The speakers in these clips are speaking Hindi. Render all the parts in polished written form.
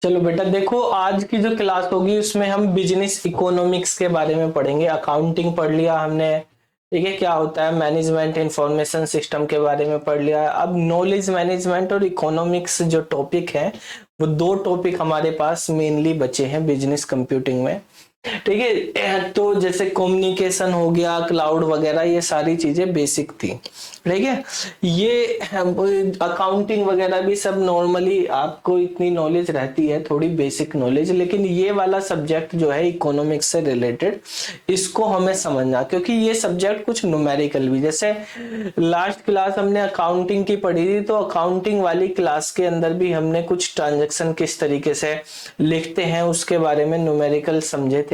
चलो बेटा देखो, आज की जो क्लास होगी उसमें हम बिजनेस इकोनॉमिक्स के बारे में पढ़ेंगे। अकाउंटिंग पढ़ लिया हमने, ठीक है, क्या होता है मैनेजमेंट इंफॉर्मेशन सिस्टम के बारे में पढ़ लिया। अब नॉलेज मैनेजमेंट और इकोनॉमिक्स जो टॉपिक है, वो दो टॉपिक हमारे पास मेनली बचे हैं बिजनेस कंप्यूटिंग में। ठीक है, तो जैसे कम्युनिकेशन हो गया, क्लाउड वगैरह, ये सारी चीजें बेसिक थी। ठीक है, ये अकाउंटिंग वगैरह भी सब नॉर्मली आपको इतनी नॉलेज रहती है, थोड़ी बेसिक नॉलेज, लेकिन ये वाला सब्जेक्ट जो है इकोनॉमिक्स से रिलेटेड, इसको हमें समझना, क्योंकि ये सब्जेक्ट कुछ न्यूमेरिकल भी, जैसे लास्ट क्लास हमने अकाउंटिंग की पढ़ी थी, तो अकाउंटिंग वाली क्लास के अंदर भी हमने कुछ ट्रांजैक्शन किस तरीके से लिखते हैं उसके बारे में न्यूमेरिकल समझे थे।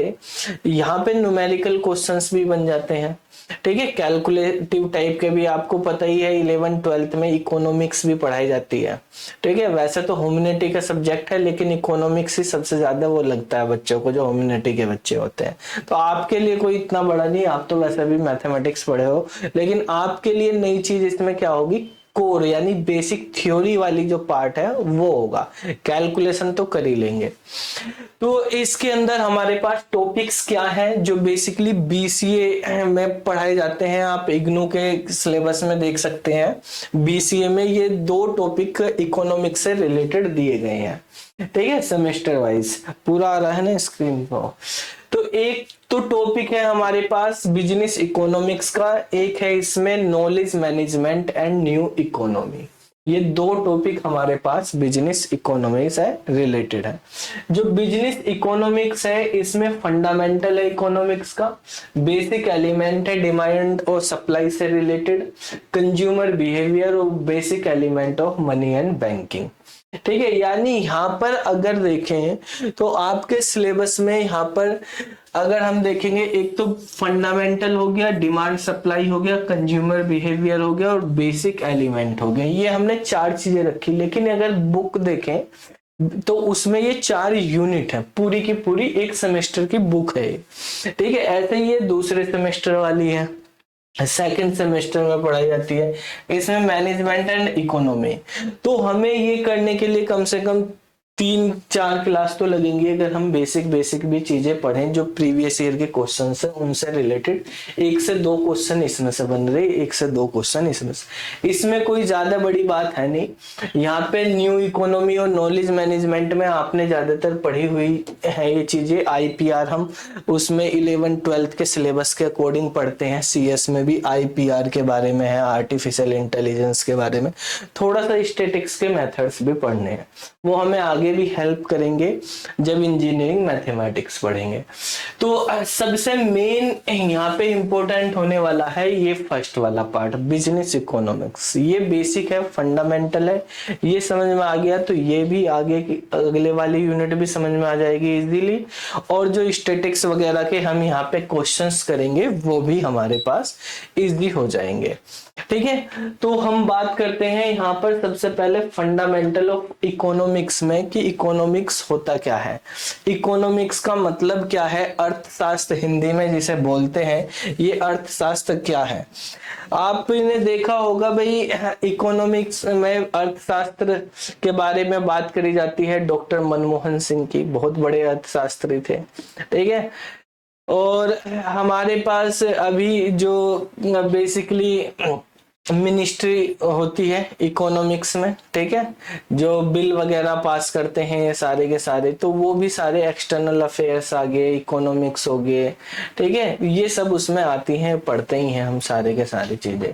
यहाँ पे न्यूमेरिकल क्वेश्चंस भी बन जाते हैं। ठीक है, कैलकुलेटिव टाइप के भी, आपको पता ही है 11th-12th में इकोनॉमिक्स भी पढ़ाई जाती है। ठीक है, वैसे तो ह्यूमैनिटी का सब्जेक्ट है, लेकिन इकोनॉमिक्स ही सबसे ज्यादा वो लगता है बच्चों को, जो ह्यूमैनिटी के बच्चे होते हैं। तो आपके लिए कोई इतना बड़ा नहीं, आप तो वैसे भी मैथमेटिक्स पढ़े हो, लेकिन आपके लिए नई चीज इसमें क्या होगी, कोर यानी बेसिक थ्योरी वाली जो पार्ट है वो होगा। कैलकुलेशन तो कर ही लेंगे। तो इसके अंदर हमारे पास टॉपिक्स क्या हैं जो बेसिकली बीसीए में पढ़ाए जाते हैं, आप इग्नू के सिलेबस में देख सकते हैं। बीसीए में ये दो टॉपिक इकोनॉमिक्स से रिलेटेड दिए गए हैं। ठीक है, सेमेस्टर वाइज पूरा आ रहा है ना स्क्रीन पर। तो एक तो टॉपिक है हमारे पास बिजनेस इकोनॉमिक्स का, एक है इसमें knowledge management and new economy. ये दो टॉपिक हमारे पास बिजनेस इकोनॉमिक्स है रिलेटेड है। जो बिजनेस इकोनॉमिक्स है इसमें फंडामेंटल है इकोनॉमिक्स का, बेसिक एलिमेंट है डिमांड और सप्लाई से रिलेटेड, कंज्यूमर बिहेवियर और basic element of money and banking. ठीक है, यानी यहाँ पर अगर देखें तो आपके सिलेबस में यहाँ पर अगर हम देखेंगे, एक तो फंडामेंटल हो गया, डिमांड सप्लाई हो गया, कंज्यूमर बिहेवियर हो गया और बेसिक एलिमेंट हो गया। ये हमने चार चीजें रखी, लेकिन अगर बुक देखें तो उसमें ये 4 यूनिट है, पूरी की पूरी एक सेमेस्टर की बुक है। ठीक है, ऐसे ही ये दूसरे सेमेस्टर वाली है, सेकंड सेमेस्टर में पढ़ाई जाती है, इसमें मैनेजमेंट एंड इकोनॉमी। तो हमें ये करने के लिए कम से कम 3-4 क्लास तो लगेंगी, अगर हम बेसिक भी चीजें पढ़ें जो प्रीवियस ईयर के क्वेश्चन है उनसे रिलेटेड। 1 से 2 क्वेश्चन इसमें से बन रहे, 1 से 2 क्वेश्चन इसमें से, इसमें कोई ज्यादा बड़ी बात है नहीं। यहाँ पे न्यू इकोनॉमी और नॉलेज मैनेजमेंट में आपने ज्यादातर पढ़ी हुई है ये चीजें। आईपीआर हम उसमें 11th-12th के सिलेबस के अकॉर्डिंग पढ़ते हैं। सीएस में भी आईपीआर के बारे में है, आर्टिफिशियल इंटेलिजेंस के बारे में, थोड़ा सा स्टैटिस्टिक्स के मेथड्स भी पढ़ने हैं, वो हमें आगे भी हेल्प करेंगे जब इंजीनियरिंग मैथमेटिक्स पढ़ेंगे। तो सबसे मेन यहाँ पे इंपॉर्टेंट होने वाला है ये फर्स्ट वाला पार्ट, बिजनेस इकोनॉमिक्स। ये बेसिक है, फंडामेंटल है, ये समझ में आ गया तो ये भी आगे की अगले वाली यूनिट भी समझ में आ जाएगी इजीली। और जो स्टैटिक्स वगैरह के हम यहाँ पे क्वेश्चंस करेंगे वो भी हमारे पास इजी हो जाएंगे। ठीक है, तो हम बात करते हैं यहाँ पर सबसे पहले फंडामेंटल ऑफ इकोनॉमिक्स में कि इकोनॉमिक्स होता क्या है। इकोनॉमिक्स का मतलब क्या है, अर्थशास्त्र हिंदी में जिसे बोलते हैं, ये अर्थशास्त्र क्या है। आपने देखा होगा भाई, इकोनॉमिक्स में अर्थशास्त्र के बारे में बात करी जाती है डॉक्टर मनमोहन सिंह की, बहुत बड़े अर्थशास्त्री थे। ठीक है, और हमारे पास अभी जो बेसिकली मिनिस्ट्री होती है इकोनॉमिक्स में, ठीक है, जो बिल वगैरह पास करते हैं ये सारे के सारे, तो वो भी सारे एक्सटर्नल अफेयर्स आ गए, इकोनॉमिक्स हो गए। ठीक है, ये सब उसमें आती हैं, पढ़ते ही हैं हम सारे के सारी चीजें।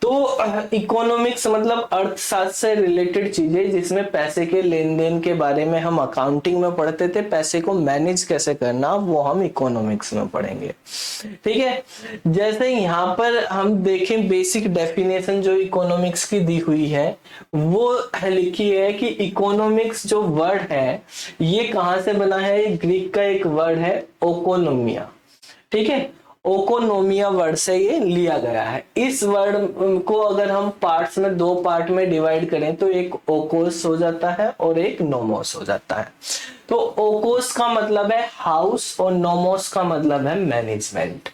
तो इकोनॉमिक्स मतलब अर्थशास्त्र से रिलेटेड चीजें, जिसमें पैसे के लेन देन के बारे में हम अकाउंटिंग में पढ़ते थे, पैसे को मैनेज कैसे करना वो हम इकोनॉमिक्स में पढ़ेंगे। ठीक है, जैसे यहाँ पर हम देखें बेसिक डेफिनेशन जो इकोनॉमिक्स की दी हुई है, वो लिखी है कि इकोनॉमिक्स जो वर्ड है ये कहाँ से बना है, ग्रीक का एक वर्ड है ओकोनोमिया। ठीक है, ओकोनोमिया वर्ड से ये लिया गया है। इस वर्ड को अगर हम पार्ट्स में, दो पार्ट में डिवाइड करें तो एक ओकोस हो जाता है और एक नोमोस हो जाता है। तो ओकोस का मतलब है हाउस और नोमोस का मतलब है मैनेजमेंट।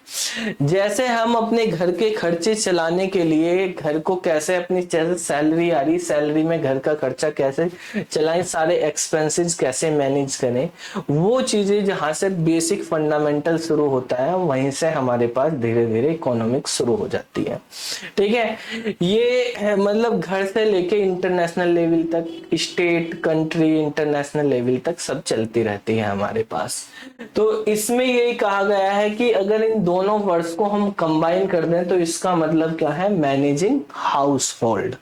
जैसे हम अपने घर के खर्चे चलाने के लिए घर को कैसे, अपनी जैसे सैलरी आ रही, सैलरी में घर का खर्चा कैसे चलाएं, सारे एक्सपेंसेस कैसे मैनेज करें, वो चीजें जहां से बेसिक फंडामेंटल शुरू होता है वहीं से हमारे पास धीरे धीरे इकोनॉमिक्स शुरू हो जाती है। ठीक है, ये मतलब घर से लेके इंटरनेशनल लेवल तक, स्टेट, कंट्री, इंटरनेशनल लेवल तक सब चलती रहती है हमारे पास। तो इसमें यही कहा गया है कि अगर इन दोनों वर्ड्स को हम कंबाइन कर दें तो इसका मतलब क्या है, मैनेजिंग हाउस होल्ड।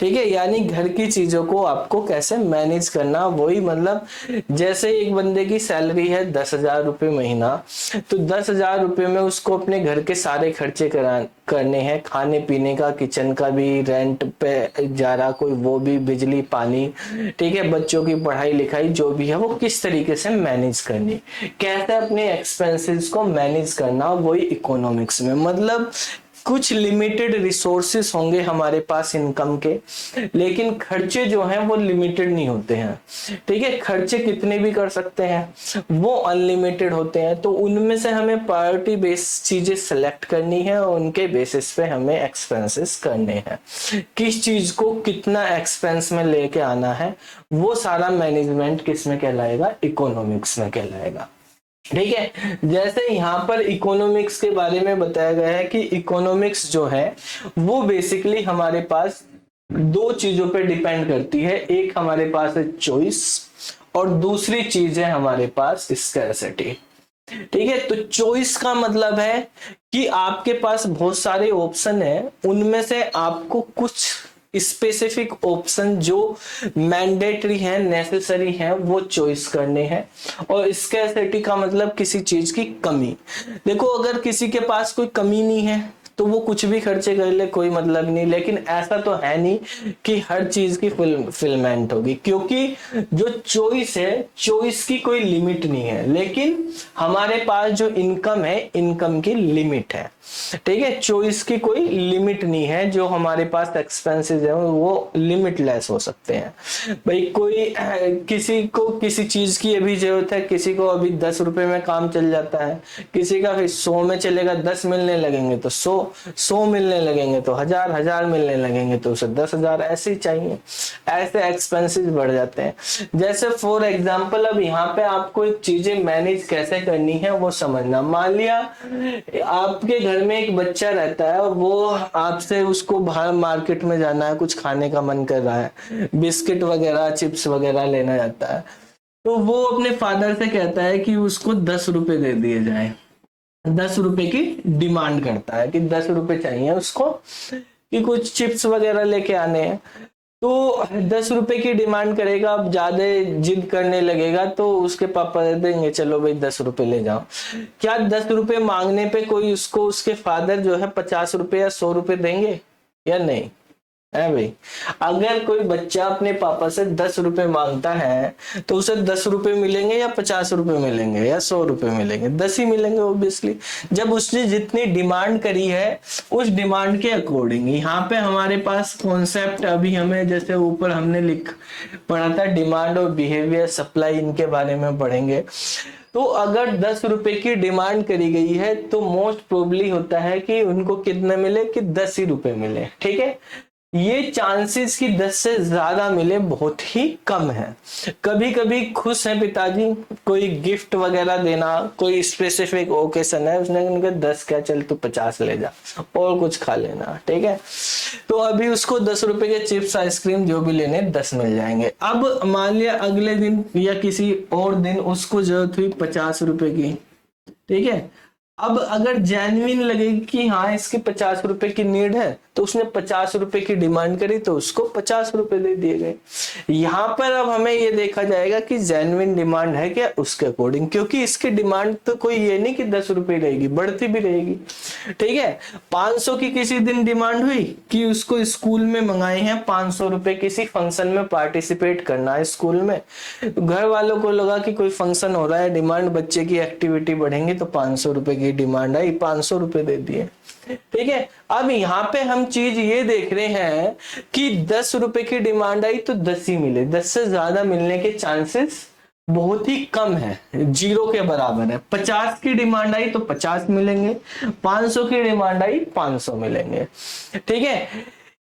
ठीक है, यानी घर की चीजों को आपको कैसे मैनेज करना, वही मतलब जैसे एक बंदे की सैलरी है 10,000 रुपये महीना, तो 10,000 रुपये में उसको अपने घर के सारे खर्चे करने हैं, खाने पीने का, किचन का भी, रेंट पे जा रहा कोई वो भी, बिजली पानी, ठीक है, बच्चों की पढ़ाई लिखाई जो भी है वो किस तरीके से मैनेज करनी, कैसे अपने एक्सपेंसेस को मैनेज करना, वही इकोनॉमिक्स में मतलब कुछ लिमिटेड रिसोर्सेस होंगे हमारे पास इनकम के, लेकिन खर्चे जो हैं वो लिमिटेड नहीं होते हैं। ठीक है, खर्चे कितने भी कर सकते हैं, वो अनलिमिटेड होते हैं। तो उनमें से हमें प्रायोरिटी बेस चीजें सेलेक्ट करनी है और उनके बेसिस पे हमें एक्सपेंसेस करने हैं। किस चीज को कितना एक्सपेंस में लेके आना है, वो सारा मैनेजमेंट किस में कहलाएगा, इकोनॉमिक्स में कहलाएगा। ठीक है, जैसे यहाँ पर इकोनॉमिक्स के बारे में बताया गया है कि इकोनॉमिक्स जो है वो बेसिकली हमारे पास दो चीजों पे डिपेंड करती है। एक हमारे पास है चॉइस और दूसरी चीज है हमारे पास स्कैर्सिटी। ठीक है, तो चॉइस का मतलब है कि आपके पास बहुत सारे ऑप्शन है, उनमें से आपको कुछ स्पेसिफिक ऑप्शन जो मैंडेटरी है, नेसेसरी है, वो चॉइस करने हैं। और स्कैर्सिटी का मतलब किसी चीज की कमी। देखो, अगर किसी के पास कोई कमी नहीं है तो वो कुछ भी खर्चे कर ले, कोई मतलब नहीं, लेकिन ऐसा तो है नहीं कि हर चीज की फिलमेंट होगी, क्योंकि जो चॉइस है, चॉइस की कोई लिमिट नहीं है, लेकिन हमारे पास जो इनकम है, इनकम की लिमिट है। ठीक है, चॉइस की कोई लिमिट नहीं है, जो हमारे पास एक्सपेंसेस है वो लिमिटलेस हो सकते हैं। भाई कोई किसी को किसी चीज की अभी जरूरत है, किसी को अभी 10 रुपए में काम चल जाता है, किसी का फिर 100 में चलेगा, 10 मिलने लगेंगे तो 100 मिलने लगेंगे तो 1000 मिलने लगेंगे तो उसे 10,000 ऐसे ही चाहिए। ऐसे एक्सपेंसेस बढ़ जाते हैं। जैसे फॉर एग्जाम्पल, अब यहाँ पे आपको एक चीजें मैनेज कैसे करनी है वो समझना। मान लिया आपके घर में एक बच्चा रहता है और वो आपसे, उसको बाहर मार्केट में जाना है, कुछ खाने का मन कर रहा है, बिस्किट वगैरह, चिप्स वगैरह लेना जाता है, तो वो अपने फादर से कहता है कि उसको 10 रुपए दे दिए जाए। 10 रुपए की डिमांड करता है कि 10 रुपए चाहिए उसको कि कुछ चिप्स वगैरह लेके आने हैं। तो 10 रुपए की डिमांड करेगा, अब ज्यादा जिद करने लगेगा तो उसके पापा दे देंगे, चलो भाई 10 रुपए ले जाओ। क्या 10 रुपए मांगने पे कोई उसको, उसके फादर जो है 50 रुपए या 100 रुपए देंगे या नहीं? है भाई, अगर कोई बच्चा अपने पापा से 10 रुपए मांगता है तो उसे 10 रुपए मिलेंगे या 50 रुपए मिलेंगे या 100 रुपए मिलेंगे? 10 ही मिलेंगे ऑब्वियसली। जब उसने जितनी डिमांड करी है उस डिमांड के अकॉर्डिंग। यहाँ पे हमारे पास कॉन्सेप्ट, अभी हमें जैसे ऊपर हमने पढ़ा था, डिमांड और बिहेवियर, सप्लाई, इनके बारे में पढ़ेंगे। तो अगर 10 रुपए की डिमांड करी गई है तो मोस्ट प्रोबेबली होता है कि उनको कितने मिले, कि 10 ही रुपए मिले। ठीक है, ये चांसेस कि 10 से ज्यादा मिले बहुत ही कम है। कभी कभी खुश है पिताजी, कोई गिफ्ट वगैरह देना, कोई स्पेसिफिक ओकेशन है, उसने उनके 10 क्या, चल तू 50 ले जा और कुछ खा लेना। ठीक है, तो अभी उसको 10 रुपए के चिप्स, आइसक्रीम जो भी लेने 10 मिल जाएंगे। अब मान लिया अगले दिन या किसी और दिन उसको जरूरत हुई 50 रुपए की। ठीक है, अब अगर जेन्युइन लगेगी कि हाँ इसकी 50 रुपए की नीड है तो उसने 50 रुपए की डिमांड करी तो उसको 50 रुपए दे दिए गए। यहाँ पर अब हमें ये देखा जाएगा कि जेन्युइन डिमांड है क्या उसके अकॉर्डिंग, क्योंकि इसकी डिमांड तो कोई ये नहीं कि 10 रुपए रहेगी, बढ़ती भी रहेगी। ठीक है, 500 की किसी दिन डिमांड हुई कि उसको स्कूल में मंगाए हैं 500 रुपए, किसी फंक्शन में पार्टिसिपेट करना है स्कूल में, घर वालों को लगा कि कोई फंक्शन हो रहा है, डिमांड बच्चे की एक्टिविटी बढ़ेंगे तो 500 रुपए की की डिमांड आई, 500 रुपए दे दिए। ठीक है, अब यहाँ पे हम चीज ये देख रहे हैं कि 10 रुपए की डिमांड आई तो 10 ही मिले, 10 से ज्यादा मिलने के चांसेस बहुत ही कम है, 0 के बराबर है। 50 की डिमांड आई तो 50 मिलेंगे, 500 की डिमांड आई 500 मिलेंगे। ठीक है,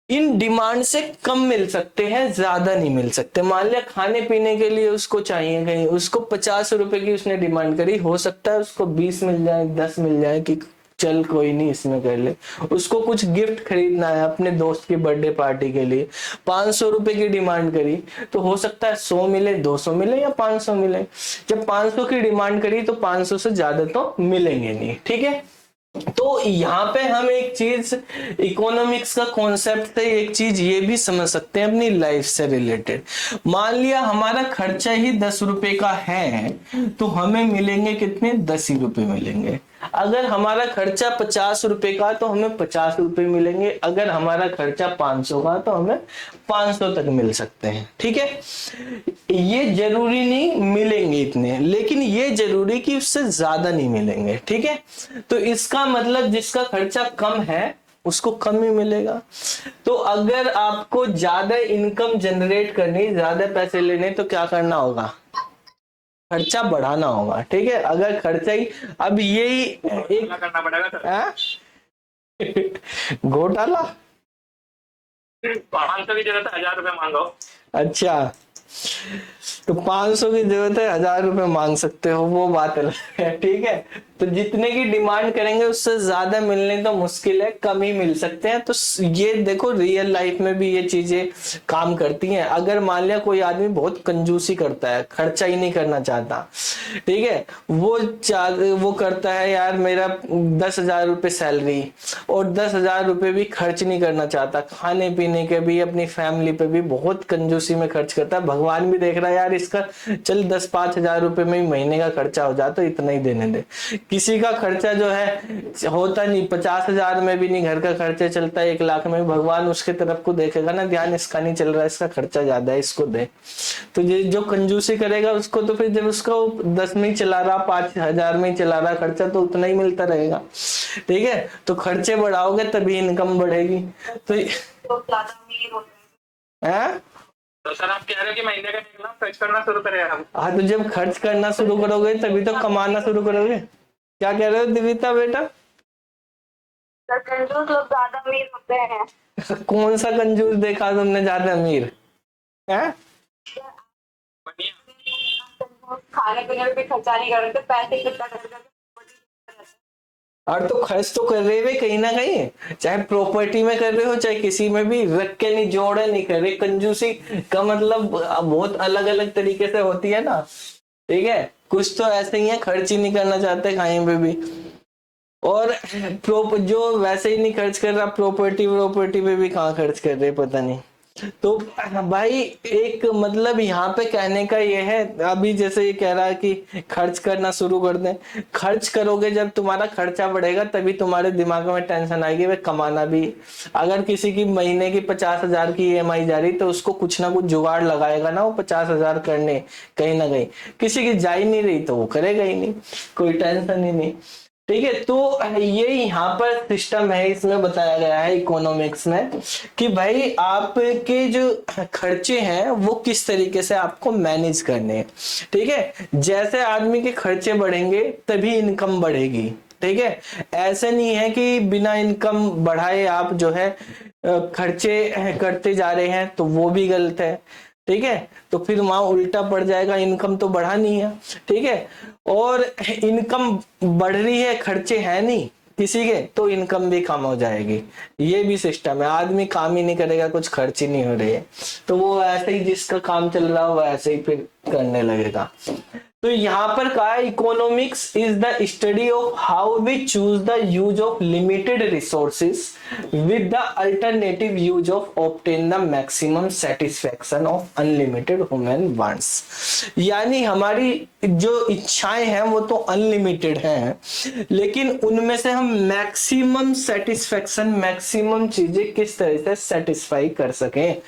इन डिमांड से कम मिल सकते हैं, ज्यादा नहीं मिल सकते। मान लिया खाने पीने के लिए उसको चाहिए, कहीं उसको 50 रुपए की उसने डिमांड करी, हो सकता है उसको 20 मिल जाए, 10 मिल जाए कि चल कोई नहीं इसमें कर ले। उसको कुछ गिफ्ट खरीदना है अपने दोस्त की बर्थडे पार्टी के लिए, 500 रुपए की डिमांड करी तो हो सकता है 100 मिले, 200 मिले या 500 मिले। जब 500 की डिमांड करी तो 500 से ज्यादा तो मिलेंगे नहीं। ठीक है, तो यहाँ पे हम एक चीज इकोनॉमिक्स का कॉन्सेप्ट से एक चीज ये भी समझ सकते हैं अपनी लाइफ से रिलेटेड। मान लिया हमारा खर्चा ही 10 रुपए का है तो हमें मिलेंगे कितने, 10 ही रुपए मिलेंगे। अगर हमारा खर्चा 50 रुपए का तो हमें 50 रुपए मिलेंगे, अगर हमारा खर्चा 500 का तो हमें 500 तक मिल सकते हैं। ठीक है, ये जरूरी नहीं मिलेंगे इतने, लेकिन ये जरूरी कि उससे ज्यादा नहीं मिलेंगे। ठीक है, तो इसका मतलब जिसका खर्चा कम है उसको कम ही मिलेगा। तो अगर आपको ज्यादा इनकम जनरेट करनी, ज्यादा पैसे लेने, तो क्या करना होगा, खर्चा बढ़ाना होगा। ठीक है, अगर खर्चा ही अब यही एक करना पड़ेगा घोटाला 500 की जगह 1000 रुपए मांगो। अच्छा, तो 500 की जरूरत है 1000 रुपए मांग सकते हो, वो बात अलग है। ठीक है, तो जितने की डिमांड करेंगे उससे ज्यादा मिलने तो मुश्किल है, कम ही मिल सकते हैं। तो ये देखो रियल लाइफ में भी ये चीजें काम करती हैं। अगर मान लिया कोई आदमी बहुत कंजूसी करता है, खर्चा ही नहीं करना चाहता, ठीक है, वो करता है यार मेरा 10,000 रुपए सैलरी और 10,000 रुपए भी खर्च नहीं करना चाहता, खाने पीने के भी, अपनी फैमिली पे भी बहुत कंजूसी में खर्च करता है। भगवान भी देख रहा है यार इसका चल 10-5 हजार रुपए में ही महीने का खर्चा हो जाता, तो इतना ही देने दे। किसी का खर्चा जो है होता नहीं, 50,000 में भी नहीं घर का खर्चा चलता है, 1 लाख में, भगवान उसके तरफ को देखेगा ना, ध्यान इसका नहीं चल रहा है, इसका खर्चा ज्यादा है, इसको दे। तो ये जो कंजूसी करेगा उसको तो फिर जब उसका 10 में ही चला रहा, 5,000 में ही चला रहा खर्चा, तो उतना ही मिलता रहेगा। ठीक है, तो खर्चे बढ़ाओगे तभी इनकम बढ़ेगी। तो तो सर आप कह रहे हो कि महीने का 1 लाख खर्च करना शुरू करें हम? हाँ, तो जब खर्च करना शुरू करोगे तभी तो कमाना शुरू करोगे। क्या कह रहे हो दिविता बेटा? सर कंजूस लोग ज्यादा अमीर होते हैं। कौन सा कंजूस देखा तुमने ज्यादा अमीर है? खाने पीने पे खर्चा नहीं कर रहे थे, पैसे इकट्ठा कर और तो खर्च तो कर रहे हुए कहीं ना कहीं, चाहे प्रॉपर्टी में कर रहे हो चाहे किसी में भी, रख के नहीं, जोड़े नहीं कर रहे। कंजूसी का मतलब बहुत अलग अलग तरीके से होती है ना। ठीक है, कुछ तो ऐसे ही है खर्च ही नहीं करना चाहते कहीं पे भी, और जो वैसे ही नहीं खर्च कर रहा प्रॉपर्टी पे भी कहाँ खर्च कर रहे पता नहीं। तो भाई एक मतलब यहाँ पे कहने का ये है, अभी जैसे ये कह रहा है कि खर्च करना शुरू कर दें। खर्च करोगे जब तुम्हारा खर्चा बढ़ेगा तभी तुम्हारे दिमाग में टेंशन आएगी वे कमाना भी। अगर किसी की महीने की 50,000 की EMI जा रही तो उसको कुछ ना कुछ जुगाड़ लगाएगा ना वो 50,000 करने, कहीं ना कहीं। किसी की जा ही नहीं रही तो वो करेगा ही नहीं, कोई टेंशन ही नहीं। ठीक है, तो ये यहाँ पर सिस्टम है, इसमें बताया गया है इकोनॉमिक्स में कि भाई आपके जो खर्चे हैं वो किस तरीके से आपको मैनेज करने हैं। ठीक है, जैसे आदमी के खर्चे बढ़ेंगे तभी इनकम बढ़ेगी। ठीक है, ऐसे नहीं है कि बिना इनकम बढ़ाए आप जो है खर्चे करते जा रहे हैं, तो वो भी गलत है। ठीक है, तो फिर वहां उल्टा पड़ जाएगा, इनकम तो बढ़ानी है। ठीक है, और इनकम बढ़ रही है खर्चे है नहीं किसी के, तो इनकम भी कम हो जाएगी। ये भी सिस्टम है, आदमी काम ही नहीं करेगा, कुछ खर्च ही नहीं हो रही है, तो वो ऐसे ही जिसका काम चल रहा हो वैसे ही फिर करने लगेगा। तो यहाँ पर कहा economics is the study of how we choose the use of limited resources with the alternative use of obtain the maximum satisfaction of unlimited human wants. यानी हमारी जो इच्छाएं हैं वो तो अनलिमिटेड हैं, लेकिन उनमें से हम मैक्सिमम सेटिस्फेक्शन, मैक्सिमम चीजें किस तरह से सेटिस्फाई कर सकें,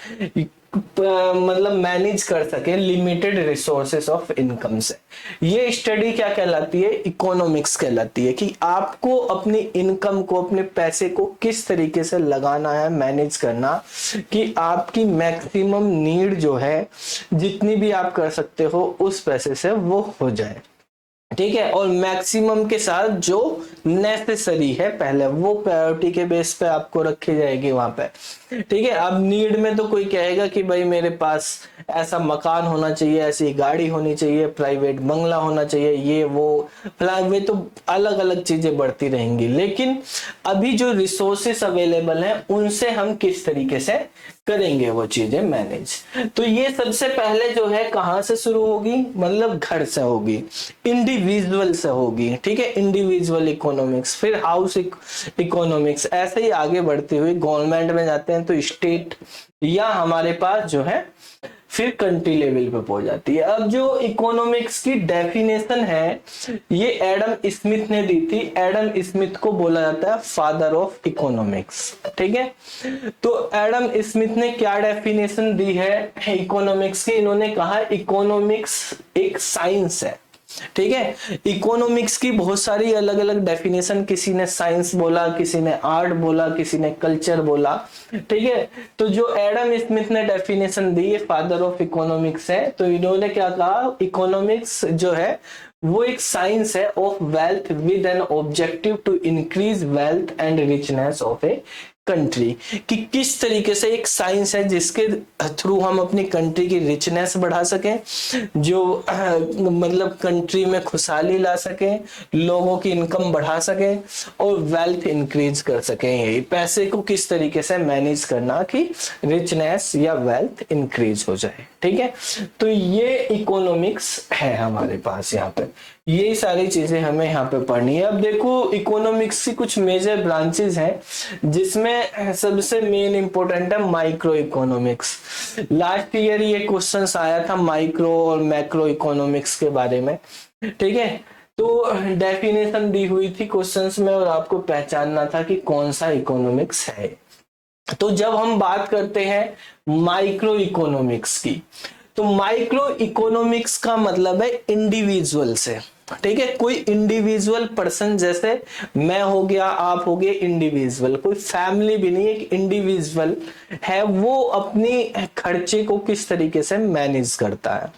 मतलब मैनेज कर सके लिमिटेड रिसोर्सेस ऑफ इनकम से। ये स्टडी क्या कहलाती है? इकोनॉमिक्स कहलाती है, कि आपको अपनी इनकम को, अपने पैसे को किस तरीके से लगाना है, मैनेज करना, कि आपकी मैक्सिमम नीड जो है, जितनी भी आप कर सकते हो उस पैसे से वो हो जाए, ठीक है। और मैक्सिमम के साथ जो नेसेसरी है पहले, वो प्रायोरिटी के बेस पे आपको रखी जाएगी वहां पे, ठीक है। अब नीड में तो कोई कहेगा कि भाई मेरे पास ऐसा मकान होना चाहिए, ऐसी गाड़ी होनी चाहिए, प्राइवेट बंगला होना चाहिए, ये वो वे तो अलग अलग चीजें बढ़ती रहेंगी। लेकिन अभी जो रिसोर्सेस अवेलेबल हैं उनसे हम किस तरीके से करेंगे वो चीजें मैनेज। तो ये सबसे पहले जो है कहां से शुरू होगी? मतलब घर से होगी, इंडिविजुअल से होगी, ठीक है। इंडिविजुअल इकोनॉमिक्स, फिर हाउस इकोनॉमिक्स, ऐसे ही आगे बढ़ती हुई गवर्नमेंट में जाते हैं तो स्टेट, या हमारे पास जो है फिर कंट्री लेवल पे पहुंच जाती है। अब जो इकोनॉमिक्स की डेफिनेशन है ये एडम स्मिथ ने दी थी। एडम स्मिथ को बोला जाता है फादर ऑफ इकोनॉमिक्स, ठीक है। तो एडम स्मिथ ने क्या डेफिनेशन दी है इकोनॉमिक्स की? इन्होंने कहा इकोनॉमिक्स एक साइंस है, ठीक है। इकोनॉमिक्स की बहुत सारी अलग अलग डेफिनेशन, किसी ने साइंस बोला, किसी ने आर्ट बोला, किसी ने कल्चर बोला, ठीक है। तो जो एडम स्मिथ ने डेफिनेशन दी, ये फादर ऑफ इकोनॉमिक्स है। तो इन्होंने क्या कहा? इकोनॉमिक्स जो है वो एक साइंस है of wealth with an objective to increase wealth and richness of a country, कि किस तरीके से एक साइंस है जिसके थ्रू हम अपनी कंट्री की रिचनेस बढ़ा सकें, जो मतलब कंट्री में खुशहाली ला सकें, लोगों की इनकम बढ़ा सकें और वेल्थ इंक्रीज कर सकें। पैसे को किस तरीके से मैनेज करना कि रिचनेस या वेल्थ इंक्रीज हो जाए, ठीक है। तो ये इकोनॉमिक्स है हमारे पास यहाँ पे, ये सारी चीजें हमें यहाँ पे पढ़नी है। अब देखो इकोनॉमिक्स की कुछ मेजर ब्रांचेस हैं जिसमें सबसे मेन इंपॉर्टेंट है माइक्रो इकोनॉमिक्स। लास्ट ईयर ये क्वेश्चन आया था माइक्रो और मैक्रो इकोनॉमिक्स के बारे में, ठीक है। तो डेफिनेशन दी हुई थी क्वेश्चंस में और आपको पहचानना था कि कौन सा इकोनॉमिक्स है। तो जब हम बात करते हैं माइक्रो इकोनॉमिक्स की, तो माइक्रो इकोनॉमिक्स का मतलब है इंडिविजुअल से, ठीक है। कोई इंडिविजुअल पर्सन, जैसे मैं हो गया, आप हो गए, इंडिविजुअल, कोई फैमिली भी नहीं, एक इंडिविजुअल है, वो अपनी खर्चे को किस तरीके से मैनेज करता है,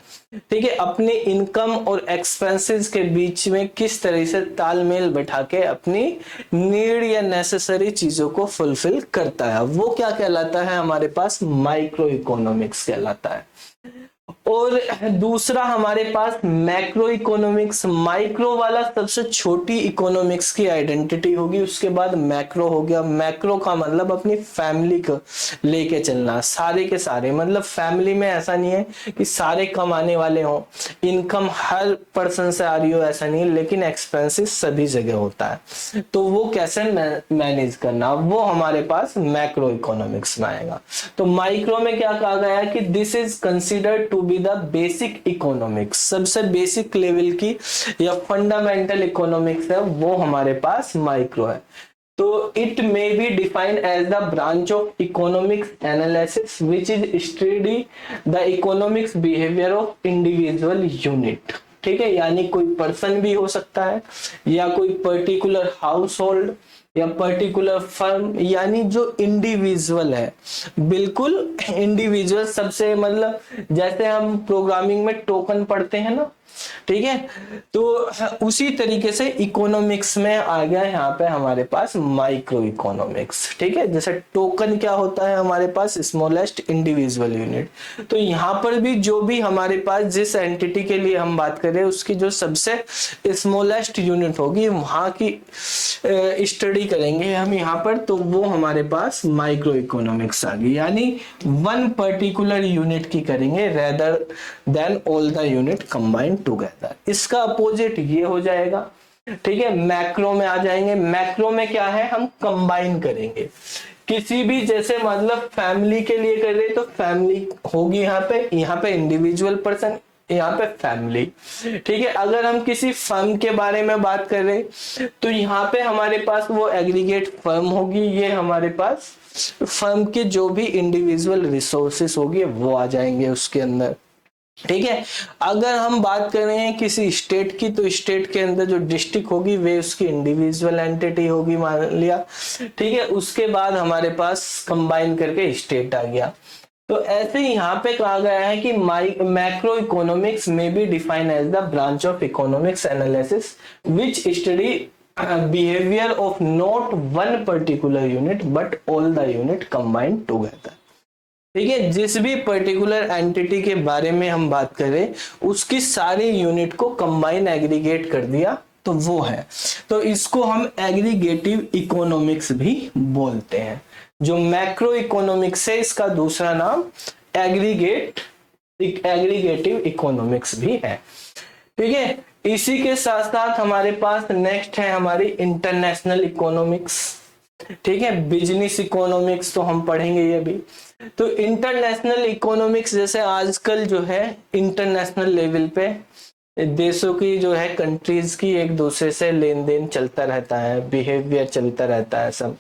ठीक है। अपने इनकम और एक्सपेंसेस के बीच में किस तरह से तालमेल बैठा के अपनी नीड या नेसेसरी चीजों को फुलफिल करता है, वो क्या कहलाता है? हमारे पास माइक्रो इकोनॉमिक्स कहलाता है। और दूसरा हमारे पास मैक्रो इकोनॉमिक्स। माइक्रो वाला सबसे छोटी इकोनॉमिक्स की आइडेंटिटी होगी, उसके बाद मैक्रो हो गया। मैक्रो का मतलब अपनी फैमिली को लेके चलना, सारे के सारे, मतलब फैमिली में ऐसा नहीं है कि सारे कमाने वाले हों, इनकम हर पर्सन से आ रही हो, ऐसा नहीं, लेकिन एक्सपेंसेस सभी जगह होता है, तो वो कैसे मैनेज करना, वो हमारे पास मैक्रो इकोनॉमिक्स में आएगा। तो माइक्रो में क्या कहा गया है कि this is considered to be the basic economics, सबसे बेसिक लेवल की या फंडामेंटल इकोनॉमिक्स है, वो हमारे पास माइक्रो है। तो it may be defined as the branch of economics analysis which is study the economics behaviour of individual unit, ठीक है। यानी कोई पर्सन भी हो सकता है या कोई पर्टिकुलर हाउस होल्ड या पर्टिकुलर फर्म, यानी जो इंडिविजुअल है, बिल्कुल इंडिविजुअल। सबसे मतलब जैसे हम प्रोग्रामिंग में टोकन पढ़ते हैं ना, ठीक है, तो उसी तरीके से इकोनॉमिक्स में आ गया यहाँ पे हमारे पास माइक्रो इकोनॉमिक्स, ठीक है। जैसे टोकन क्या होता है हमारे पास? Smallest individual unit. तो यहाँ पर भी जो भी हमारे पास जिस एंटिटी के लिए हम बात कर रहे हैं उसकी जो सबसे स्मॉलेस्ट यूनिट होगी वहां की स्टडी करेंगे हम यहाँ पर, तो वो हमारे पास माइक्रो इकोनॉमिक्स आ गई, यानी वन पर्टिकुलर यूनिट की करेंगे rather than all the unit combined together. इसका अपोजिट ये हो जाएगा, ठीक है। मैक्रो में आ जाएंगे। मैक्रो में क्या है? हम कंबाइन करेंगे किसी भी, जैसे मतलब फैमिली के लिए कर रहे तो फैमिली होगी यहाँ पे इंडिविजुअल पर्सन, यहाँ पे फैमिली। ठीक है, अगर हम किसी फर्म के बारे में बात कर रहे हैं तो यहाँ पे हमारे पास वो एग्रीगेट फर्म होगी, ये हमारे पास फर्म के जो भी इंडिविजुअल रिसोर्सेस होगी वो आ जाएंगे उसके अंदर। ठीक है, अगर हम बात कर रहे हैं किसी स्टेट की तो स्टेट के अंदर जो डिस्ट्रिक्ट होगी वे उसकी इंडिविजुअल एंटिटी होगी मान लिया। ठीक है, उसके बाद हमारे पास कंबाइन करके स्टेट आ गया। तो ऐसे ही यहाँ पे कहा गया है कि macro economics may be define as the branch of economics analysis which study behaviour of not one particular unit but all the unit combined together. ठीक है, जिस भी पर्टिकुलर एंटिटी के बारे में हम बात करें उसकी सारी यूनिट को कंबाइन एग्रीगेट कर दिया तो वो है, तो इसको हम एग्रीगेटिव इकोनॉमिक्स भी बोलते हैं। जो मैक्रो इकोनॉमिक्स है इसका दूसरा नाम एग्रीगेटिव इकोनॉमिक्स भी है। ठीक है, इसी के साथ साथ हमारे पास नेक्स्ट है हमारी इंटरनेशनल इकोनॉमिक्स। ठीक है, बिजनेस इकोनॉमिक्स तो हम पढ़ेंगे ये भी। तो इंटरनेशनल इकोनॉमिक्स जैसे आजकल जो है इंटरनेशनल लेवल पे देशों की जो है कंट्रीज की एक दूसरे से लेन देन चलता रहता है, बिहेवियर चलता रहता है सब,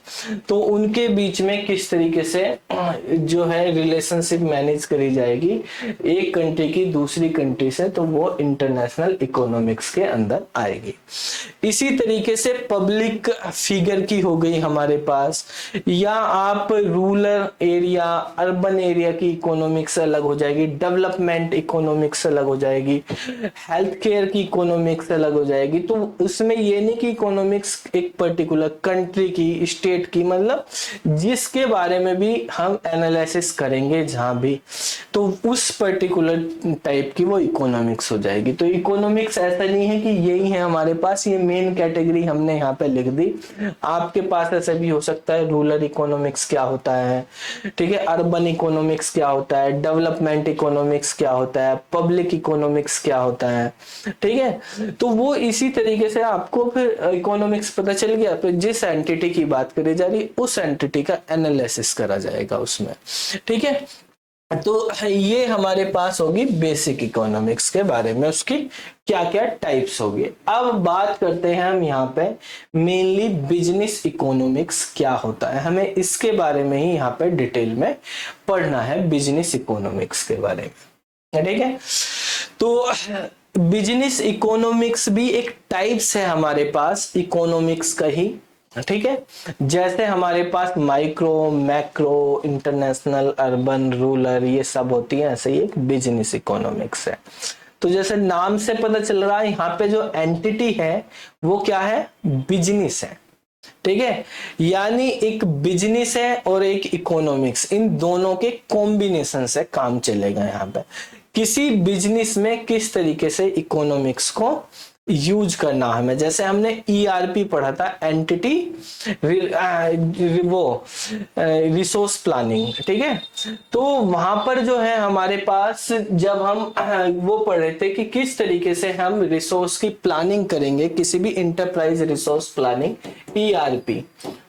तो उनके बीच में किस तरीके से जो है रिलेशनशिप मैनेज करी जाएगी एक कंट्री की दूसरी कंट्री से, तो वो इंटरनेशनल इकोनॉमिक्स के अंदर आएगी। इसी तरीके से पब्लिक फिगर की हो गई हमारे पास, या आप रूरल एरिया अर्बन एरिया की इकोनॉमिक्स अलग हो जाएगी, डेवलपमेंट इकोनॉमिक्स अलग हो जाएगी, हेल्थ केयर की इकोनॉमिक्स अलग हो जाएगी। तो उसमें ये नहीं कि इकोनॉमिक्स एक पर्टिकुलर कंट्री की स्टेट की, मतलब जिसके बारे में भी हम एनालिसिस करेंगे जहां भी, तो उस पर्टिकुलर टाइप की वो इकोनॉमिक्स हो जाएगी। तो इकोनॉमिक्स ऐसा नहीं है कि यही है हमारे पास, ये मेन कैटेगरी हमने यहाँ पे लिख दी। आपके पास ऐसा भी हो सकता है रूरल इकोनॉमिक्स क्या होता है, ठीक है, अर्बन इकोनॉमिक्स क्या होता है, डेवलपमेंट इकोनॉमिक्स क्या होता है, पब्लिक इकोनॉमिक्स क्या होता है। ठीक है, तो वो इसी तरीके से आपको फिर इकोनॉमिक्स पता चल गया, फिर जिस एंटिटी की बात करी जा रही उस एंटिटी का एनालिसिस करा जाएगा उसमें। ठीक है, तो ये हमारे पास होगी बेसिक इकोनॉमिक्स के बारे में, उसकी क्या क्या टाइप्स होगी। अब बात करते हैं हम यहाँ पे मेनली बिजनेस इकोनॉमिक्स क्या होता है, हमें इसके बारे में ही यहाँ पे डिटेल में पढ़ना है, बिजनेस इकोनॉमिक्स के बारे में। ठीक है, तो बिजनेस इकोनॉमिक्स भी एक टाइप्स है हमारे पास इकोनॉमिक्स का ही। ठीक है, जैसे हमारे पास micro, macro, international, urban, rural ये सब होती है, ऐसे ही एक बिजनेस इकोनॉमिक्स है। तो जैसे नाम से पता चल रहा है यहाँ पे जो एंटिटी है वो क्या है, बिजनेस है। ठीक है, यानी एक बिजनेस है और एक इकोनॉमिक्स, इन दोनों के कॉम्बिनेशन से काम चलेगा। यहाँ पे किसी बिजनेस में किस तरीके से इकोनॉमिक्स को यूज करना हमें, जैसे हमने ईआरपी पढ़ा था, एंटिटी वो रिसोर्स प्लानिंग। ठीक है, तो वहां पर जो है हमारे पास जब हम वो पढ़ रहे थे कि किस तरीके से हम रिसोर्स की प्लानिंग करेंगे, किसी भी इंटरप्राइज रिसोर्स प्लानिंग, ईआरपी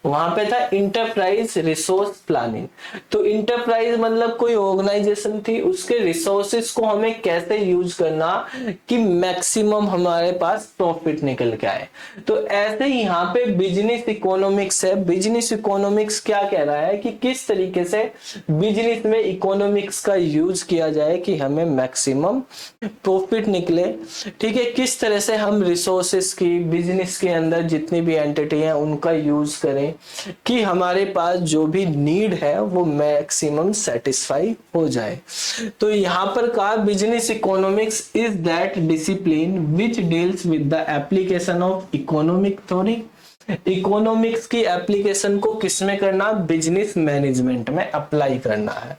वहां पे था इंटरप्राइज रिसोर्स प्लानिंग। तो इंटरप्राइज मतलब कोई ऑर्गेनाइजेशन थी, उसके रिसोर्सेस को हमें कैसे यूज करना कि मैक्सिमम हमारे पास प्रॉफिट निकल के आए। तो ऐसे ही यहाँ पे बिजनेस इकोनॉमिक्स है। बिजनेस इकोनॉमिक्स क्या कह रहा है कि किस तरीके से बिजनेस में इकोनॉमिक्स का यूज किया जाए कि हमें मैक्सिमम प्रॉफिट निकले। ठीक है, किस तरह से हम रिसोर्सेस की बिजनेस के अंदर जितनी भी एंटिटी है उनका यूज करें कि हमारे पास जो भी नीड है वो मैक्सिमम सेटिस्फाई हो जाए। तो यहाँ पर कहा business economics is that discipline which deals with the application of economic theory. Economics की एप्लीकेशन को किसमें करना, बिजनेस मैनेजमेंट में अप्लाई करना है।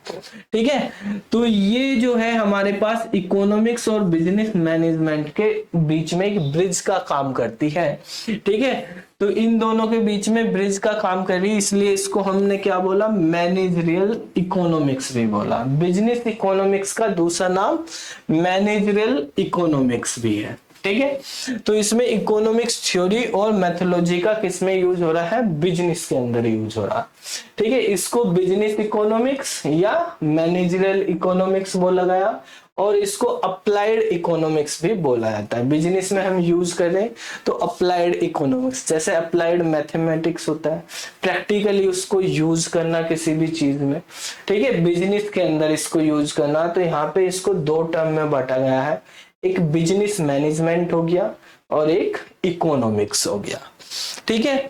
ठीक है, तो ये जो है हमारे पास इकोनॉमिक्स और बिजनेस मैनेजमेंट के बीच में एक ब्रिज का काम करती है। ठीक है, तो इन दोनों के बीच में ब्रिज का काम कर रही है, इसलिए इसको हमने क्या बोला, मैनेजरियल इकोनॉमिक्स भी बोला। बिजनेस इकोनॉमिक्स का दूसरा नाम मैनेजरियल इकोनॉमिक्स भी है। ठीक है, तो इसमें इकोनॉमिक्स थ्योरी और मेथोलॉजी का किसमें यूज हो रहा है, बिजनेस के अंदर यूज हो रहा है। ठीक है, इसको बिजनेस इकोनॉमिक्स या मैनेजरियल इकोनॉमिक्स बोला गया और इसको अप्लाइड इकोनॉमिक्स भी बोला जाता है। बिजनेस में हम यूज करें तो अप्लाइड इकोनॉमिक्स, जैसे अप्लाइड मैथमेटिक्स होता है, प्रैक्टिकली उसको यूज करना किसी भी चीज में, ठीक है, बिजनेस के अंदर इसको यूज करना। तो यहाँ पे इसको दो टर्म में बांटा गया है, एक बिजनेस मैनेजमेंट हो गया और एक इकोनॉमिक्स हो गया, ठीक है।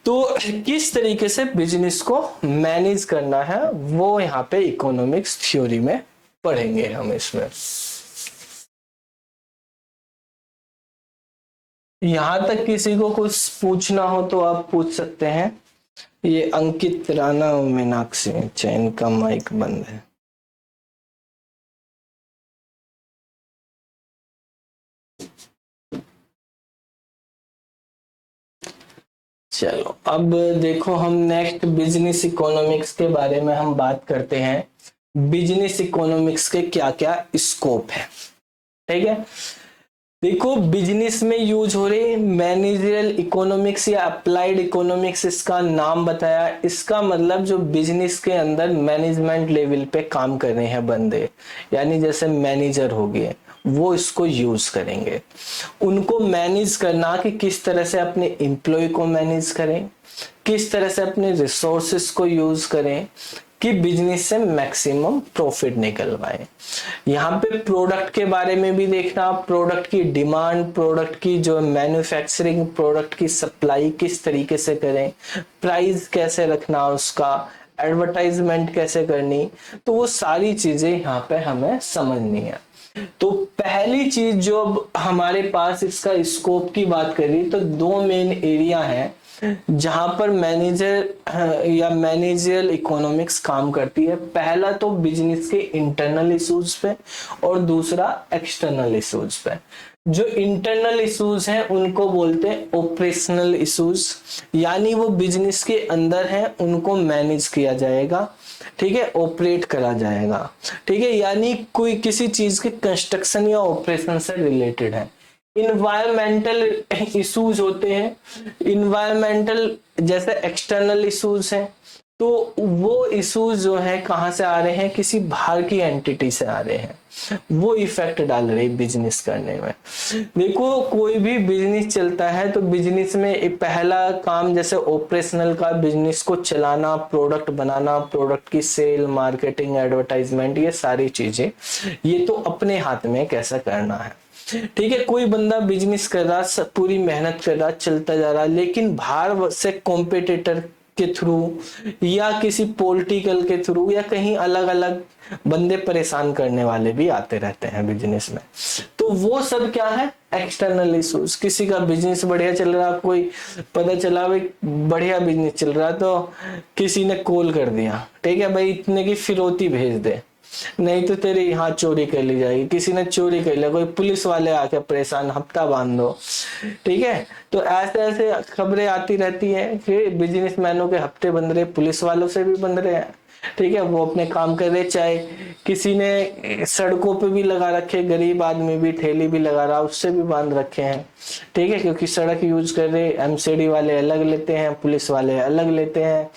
तो किस तरीके से बिजनेस को मैनेज करना है वो यहाँ पे इकोनॉमिक्स थ्योरी में पढ़ेंगे हम इसमें। यहां तक किसी को कुछ पूछना हो तो आप पूछ सकते हैं। ये अंकित राणा और मीनाक्षी, अच्छा इनका माइक बंद है। चलो अब देखो, हम नेक्स्ट बिजनेस इकोनॉमिक्स के बारे में हम बात करते हैं। बिजनेस इकोनॉमिक्स के क्या क्या स्कोप है, ठीक है। देखो, बिजनेस में यूज हो रही मैनेजरियल इकोनॉमिक्स या अप्लाइड इकोनॉमिक्स, इसका नाम बताया। इसका मतलब जो बिजनेस के अंदर मैनेजमेंट लेवल पे काम कर रहे हैं बंदे, यानी जैसे मैनेजर हो गए, वो इसको यूज करेंगे। उनको मैनेज करना कि किस तरह से अपने एम्प्लॉय को मैनेज करें, किस तरह से अपने रिसोर्सेस को यूज करें कि बिजनेस से मैक्सिमम प्रॉफिट निकलवाएं। यहाँ पे प्रोडक्ट के बारे में भी देखना, प्रोडक्ट की डिमांड, प्रोडक्ट की जो मैन्युफैक्चरिंग, प्रोडक्ट की सप्लाई किस तरीके से करें, प्राइस कैसे रखना उसका, एडवर्टाइजमेंट कैसे करनी, तो वो सारी चीजें यहाँ पे हमें समझनी है। तो पहली चीज जो अब हमारे पास इसका स्कोप की बात करी तो दो मेन एरिया है जहां पर मैनेजर या मैनेजरियल इकोनॉमिक्स काम करती है। पहला तो बिजनेस के इंटरनल इश्यूज पे और दूसरा एक्सटर्नल इश्यूज पे। जो इंटरनल इश्यूज हैं उनको बोलते हैं ऑपरेशनल इश्यूज, यानी वो बिजनेस के अंदर हैं, उनको मैनेज किया जाएगा, ठीक है, ऑपरेट करा जाएगा, ठीक है, यानी कोई किसी चीज के कंस्ट्रक्शन या ऑपरेशन से रिलेटेड है। इन्वायरमेंटल इश्यूज होते हैं, इन्वायरमेंटल जैसे एक्सटर्नल इश्यूज हैं, तो वो इश्यूज जो है कहां से आ रहे हैं, किसी बाहर की एंटिटी से आ रहे हैं, वो इफेक्ट डाल रही है बिजनेस करने में। देखो, कोई भी बिजनेस चलता है तो बिजनेस में एक पहला काम जैसे ऑपरेशनल का, बिजनेस को चलाना, प्रोडक्ट बनाना, प्रोडक्ट की सेल, मार्केटिंग, एडवर्टाइजमेंट, ये सारी चीजें ये तो अपने हाथ में कैसा करना है, ठीक है। कोई बंदा बिजनेस कर रहा, पूरी मेहनत कर रहा, चलता जा रहा, लेकिन बाहर से कॉम्पिटिटर के थ्रू या किसी पॉलिटिकल के थ्रू या कहीं अलग अलग बंदे परेशान करने वाले भी आते रहते हैं बिजनेस में। तो वो सब क्या है, एक्सटर्नल इश्यूज। किसी का बिजनेस बढ़िया चल रहा, कोई पता चला भाई बढ़िया बिजनेस चल रहा, तो किसी ने कॉल कर दिया, ठीक है भाई इतने की फिरौती भेज दे, नहीं तो तेरे यहाँ चोरी कर ली जाएगी। किसी ने चोरी कर लिया, कोई पुलिस वाले आके परेशान, हफ्ता बांध दो, ठीक है। तो ऐसे ऐसे खबरें आती रहती हैं। फिर बिजनेसमैनों के हफ्ते बंध रहे, पुलिस वालों से भी बंध रहे हैं, ठीक है, वो अपने काम कर रहे। चाहे किसी ने सड़कों पे भी लगा रखे, गरीब आदमी भी ठेली भी लगा रहा, उससे भी बांध रखे हैं, ठीक है, क्योंकि सड़क यूज कर रहे, एमसीडी वाले अलग लेते हैं, पुलिस वाले अलग लेते हैं,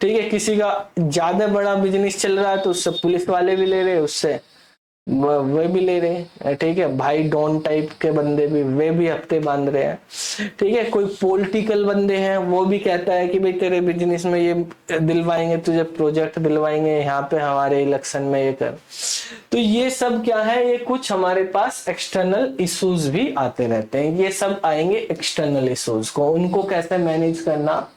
ठीक है। किसी का ज्यादा बड़ा बिजनेस चल रहा है तो उससे पुलिस वाले भी ले रहे, उससे वे भी ले रहे हैं, ठीक है। भाई डॉन टाइप के बंदे भी, वे भी हफ्ते बांध रहे हैं, ठीक है। कोई पॉलिटिकल बंदे हैं, वो भी कहता है कि भाई तेरे बिजनेस में ये दिलवाएंगे, तुझे प्रोजेक्ट दिलवाएंगे, यहाँ पे हमारे इलेक्शन में ये कर। तो ये सब क्या है, ये कुछ हमारे पास एक्सटर्नल इश्यूज भी आते रहते हैं। ये सब आएंगे एक्सटर्नल इश्यूज को, उनको कैसे मैनेज करना,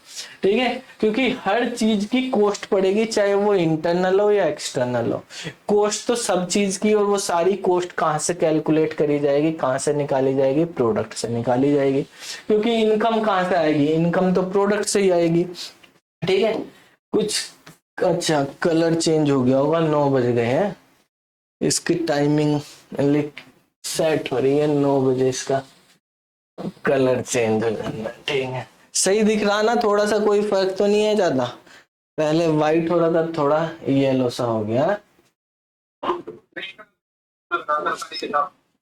ठीक है, क्योंकि हर चीज की कॉस्ट पड़ेगी, चाहे वो इंटरनल हो या एक्सटर्नल हो। कॉस्ट तो सब चीज की, और वो सारी कॉस्ट कहां से कैलकुलेट करी जाएगी, कहां से निकाली जाएगी, प्रोडक्ट से निकाली जाएगी, क्योंकि इनकम कहां से आएगी, इनकम तो प्रोडक्ट से ही आएगी, ठीक है। कुछ अच्छा कलर चेंज हो गया होगा, 9 बज गए हैं, इसकी टाइमिंग सेट हो रही है 9 बजे, इसका कलर चेंज हो जाना, ठीक है। सही दिख रहा ना, थोड़ा सा कोई फर्क तो नहीं है ज्यादा, पहले व्हाइट हो रहा था, थोड़ा येलो सा हो गया।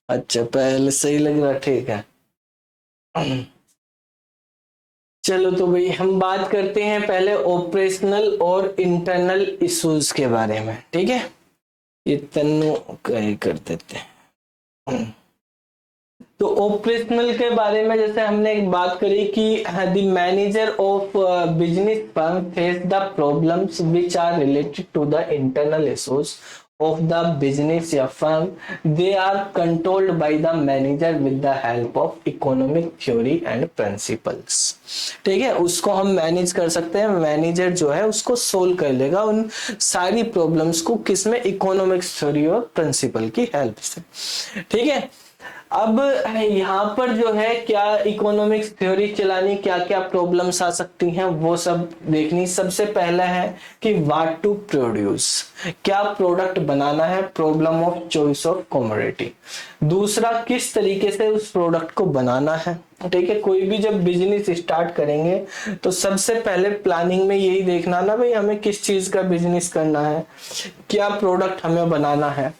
अच्छा पहले सही लग रहा, ठीक है। चलो तो भाई हम बात करते हैं पहले ऑपरेशनल और इंटरनल इश्यूज के बारे में, ठीक है। ये तन्नू कर देते हैं। तो ऑपरेशनल के बारे में जैसे हमने एक बात करी कि the manager of business firm face the problems which are related to the internal issues of the business या firm, they are controlled by the manager with the help of economic theory and principles। ठीक है, उसको हम मैनेज कर सकते हैं, मैनेजर जो है उसको सोल्व कर लेगा उन सारी प्रॉब्लम्स को, किसमें, इकोनॉमिक्स थ्योरी और प्रिंसिपल की हेल्प से। ठीक है, अब यहाँ पर जो है क्या इकोनॉमिक्स थ्योरी चलानी, क्या क्या प्रॉब्लम्स आ सकती हैं वो सब देखनी। सबसे पहला है कि व्हाट टू प्रोड्यूस, क्या प्रोडक्ट बनाना है, problem of choice of commodity. दूसरा, किस तरीके से उस प्रोडक्ट को बनाना है। ठीक है, कोई भी जब बिजनेस स्टार्ट करेंगे तो सबसे पहले प्लानिंग में यही देखना ना भाई हमें किस चीज का बिजनेस करना है, क्या प्रोडक्ट हमें बनाना है।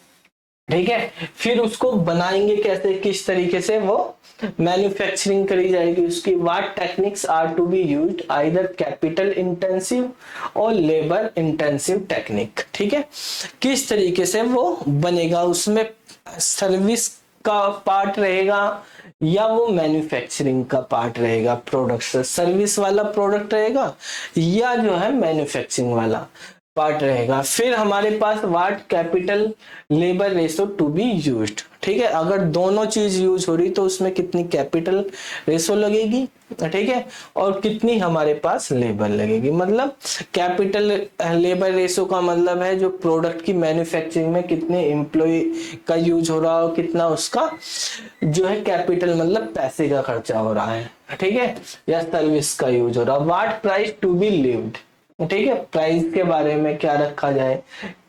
ठीक है, फिर उसको बनाएंगे कैसे, किस तरीके से वो मैन्युफैक्चरिंग करी जाएगी उसकी। What techniques are to be used, either capital intensive और लेबर इंटेंसिव टेक्निक। ठीक है, किस तरीके से वो बनेगा, उसमें सर्विस का पार्ट रहेगा या वो मैन्युफैक्चरिंग का पार्ट रहेगा, प्रोडक्ट सर्विस वाला प्रोडक्ट रहेगा या जो है मैन्युफैक्चरिंग वाला पार्ट रहेगा। फिर हमारे पास what capital labour ratio to be used. ठीक है, अगर दोनों चीज यूज हो रही तो उसमें कितनी कैपिटल रेशो लगेगी, ठीक है, और कितनी हमारे पास लेबर लगेगी। मतलब कैपिटल लेबर रेशो का मतलब है जो प्रोडक्ट की मैन्युफैक्चरिंग में कितने एम्प्लॉय का यूज हो रहा हो, कितना उसका जो है कैपिटल मतलब पैसे का खर्चा हो रहा है, ठीक है, या सर्विस का यूज हो रहा है। What price to be levied, ठीक है, प्राइस के बारे में क्या रखा जाए,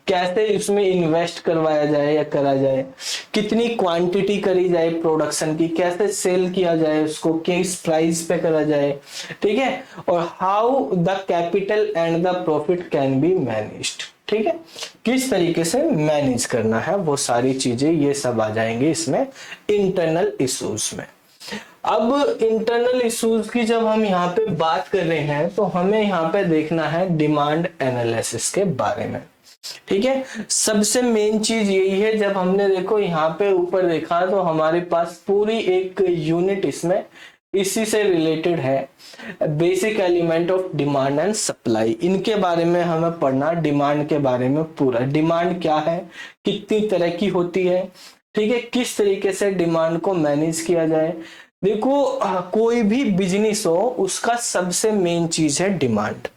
कैसे इसमें इन्वेस्ट करवाया जाए या करा जाए, कितनी क्वांटिटी करी जाए प्रोडक्शन की, कैसे सेल किया जाए उसको, किस प्राइस पे करा जाए। ठीक है, और how the capital and the profit can be managed. ठीक है, किस तरीके से मैनेज करना है वो सारी चीजें, ये सब आ जाएंगे इसमें इंटरनल इश्यूज में। अब इंटरनल इश्यूज की जब हम यहाँ पे बात कर रहे हैं तो हमें यहाँ पे देखना है डिमांड एनालिसिस के बारे में। ठीक है, सबसे मेन चीज यही है, जब हमने देखो यहाँ पे ऊपर देखा तो हमारे पास पूरी एक यूनिट इसमें इसी से रिलेटेड है, basic element of demand and supply. इनके बारे में हमें पढ़ना, डिमांड के बारे में पूरा, डिमांड क्या है, कितनी तरह की होती है, ठीक है, किस तरीके से डिमांड को मैनेज किया जाए। देखो कोई भी बिजनेस हो उसका सबसे मेन चीज है डिमांड।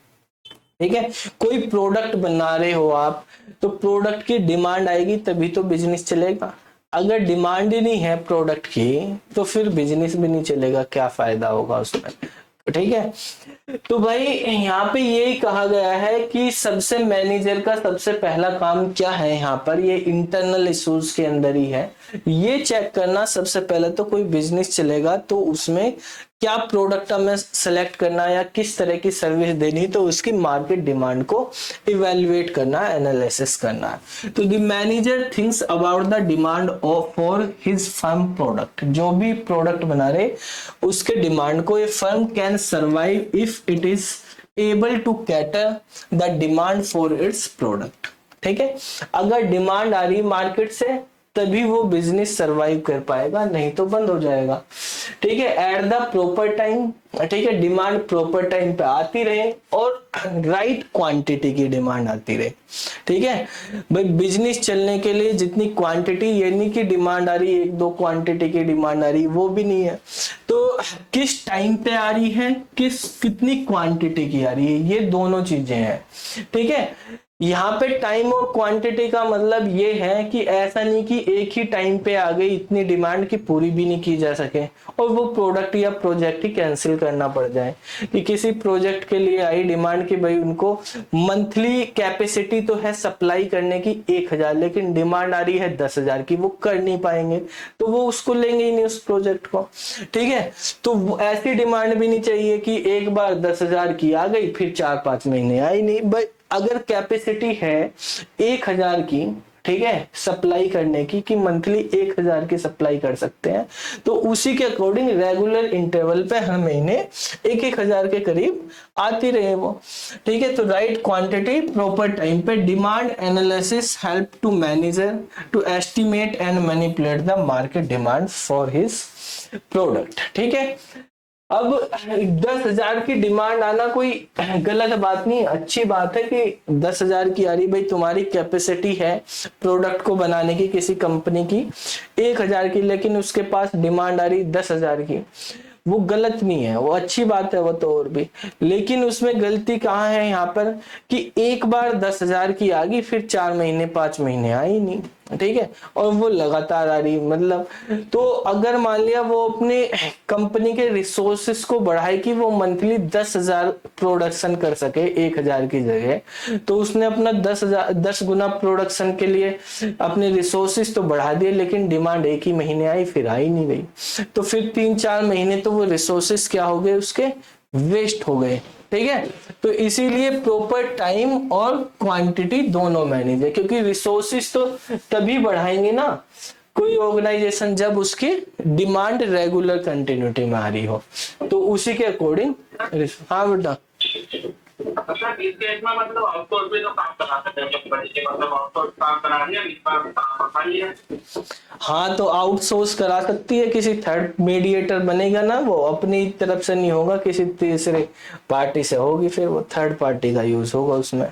ठीक है, कोई प्रोडक्ट बना रहे हो आप तो प्रोडक्ट की डिमांड आएगी तभी तो बिजनेस चलेगा। अगर डिमांड ही नहीं है प्रोडक्ट की तो फिर बिजनेस भी नहीं चलेगा, क्या फायदा होगा उसमें। ठीक है, तो भाई यहाँ पे यही कहा गया है कि सबसे मैनेजर का सबसे पहला काम क्या है, यहाँ पर ये इंटरनल इश्यूज के अंदर ही है, ये चेक करना सबसे पहले तो कोई बिजनेस चलेगा तो उसमें क्या प्रोडक्ट हमें सेलेक्ट करना या किस तरह की सर्विस देनी, तो उसकी मार्केट डिमांड को इवेल्युएट करना, एनालिसिस करना है। तो the manager thinks about the demand of for his firm product, जो भी प्रोडक्ट बना रहे उसके डिमांड को। A firm can survive if it is able to cater the demand for its product. ठीक है, अगर डिमांड आ रही मार्केट से तभी वो बिजनेस सरवाइव कर पाएगा, नहीं तो बंद हो जाएगा। ठीक है, एट द प्रॉपर टाइम, ठीक है, डिमांड प्रॉपर टाइम पे आती रहे और राइट क्वांटिटी की डिमांड आती रहे। ठीक है भाई, बिजनेस चलने के लिए जितनी क्वांटिटी, ये नहीं कि डिमांड आ रही है, एक दो क्वांटिटी की डिमांड आ रही, वो भी नहीं है, तो किस टाइम पे आ रही है, कितनी क्वांटिटी की आ रही है, ये दोनों चीजें हैं। ठीक है, यहाँ पे टाइम और क्वांटिटी का मतलब ये है कि ऐसा नहीं कि एक ही टाइम पे आ गई इतनी डिमांड की पूरी भी नहीं की जा सके और वो प्रोडक्ट या प्रोजेक्ट ही कैंसिल करना पड़ जाए। कि किसी प्रोजेक्ट के लिए आई डिमांड कि भाई उनको मंथली कैपेसिटी तो है सप्लाई करने की 1000, लेकिन डिमांड आ रही है 10,000 की, वो कर नहीं पाएंगे तो वो उसको लेंगे ही नहीं उस प्रोजेक्ट को। ठीक है, तो ऐसी डिमांड भी नहीं चाहिए कि एक बार 10,000 की आ गई फिर 4-5 महीने आई नहीं। भाई अगर कैपेसिटी है 1000 की, ठीक है, सप्लाई करने की, कि मंथली 1000 की सप्लाई कर सकते हैं, तो उसी के अकॉर्डिंग रेगुलर इंटरवल पे हर महीने 1-1000 के करीब आती रहे वो। ठीक है, तो राइट क्वांटिटी प्रॉपर टाइम पे। Demand analysis help to manager to estimate and manipulate the market demand for his product. ठीक है, अब 10,000 की डिमांड आना कोई गलत बात नहीं, अच्छी बात है कि 10,000 की आ रही, भाई तुम्हारी कैपेसिटी है प्रोडक्ट को बनाने की किसी कंपनी की 1,000 की, लेकिन उसके पास डिमांड आ रही 10,000 की, वो गलत नहीं है, वो अच्छी बात है वो तो और भी। लेकिन उसमें गलती कहाँ है यहाँ पर, कि एक बार 10,000 की आ गई, फिर 4 महीने 5 महीने आई नहीं। ठीक है, और वो लगातार आ रही, मतलब तो अगर मान लिया वो अपने कंपनी के रिसोर्सेस को बढ़ाए कि वो मंथली 10,000 प्रोडक्शन कर सके 1,000 की जगह, तो उसने अपना 10 गुना प्रोडक्शन के लिए अपने रिसोर्सेस तो बढ़ा दिए, लेकिन डिमांड एक ही महीने आई, फिर आई नहीं गई, तो फिर 3-4 महीने तो वो रिसोर्सेस क्या हो गए उसके, वेस्ट हो गए। ठीक है, तो इसीलिए प्रॉपर टाइम और क्वांटिटी दोनों मैनेज है, क्योंकि रिसोर्सेस तो तभी बढ़ाएंगे ना कोई ऑर्गेनाइजेशन जब उसकी डिमांड रेगुलर कंटिन्यूटी में आ रही हो, तो उसी के अकॉर्डिंग। हाँ बेटा, मतलब इस केस में मतलब आउटसोर्स भी तो काम करा सकते हैं कंपनी के, मतलब आउटसोर्स काम करा दिया, इस पर खाली है। हाँ तो आउटसोर्स करा सकती है, किसी थर्ड मीडिएटर बनेगा ना, वो अपनी तरफ से नहीं होगा, किसी तीसरे पार्टी से होगी, फिर वो थर्ड पार्टी का यूज होगा उसमें।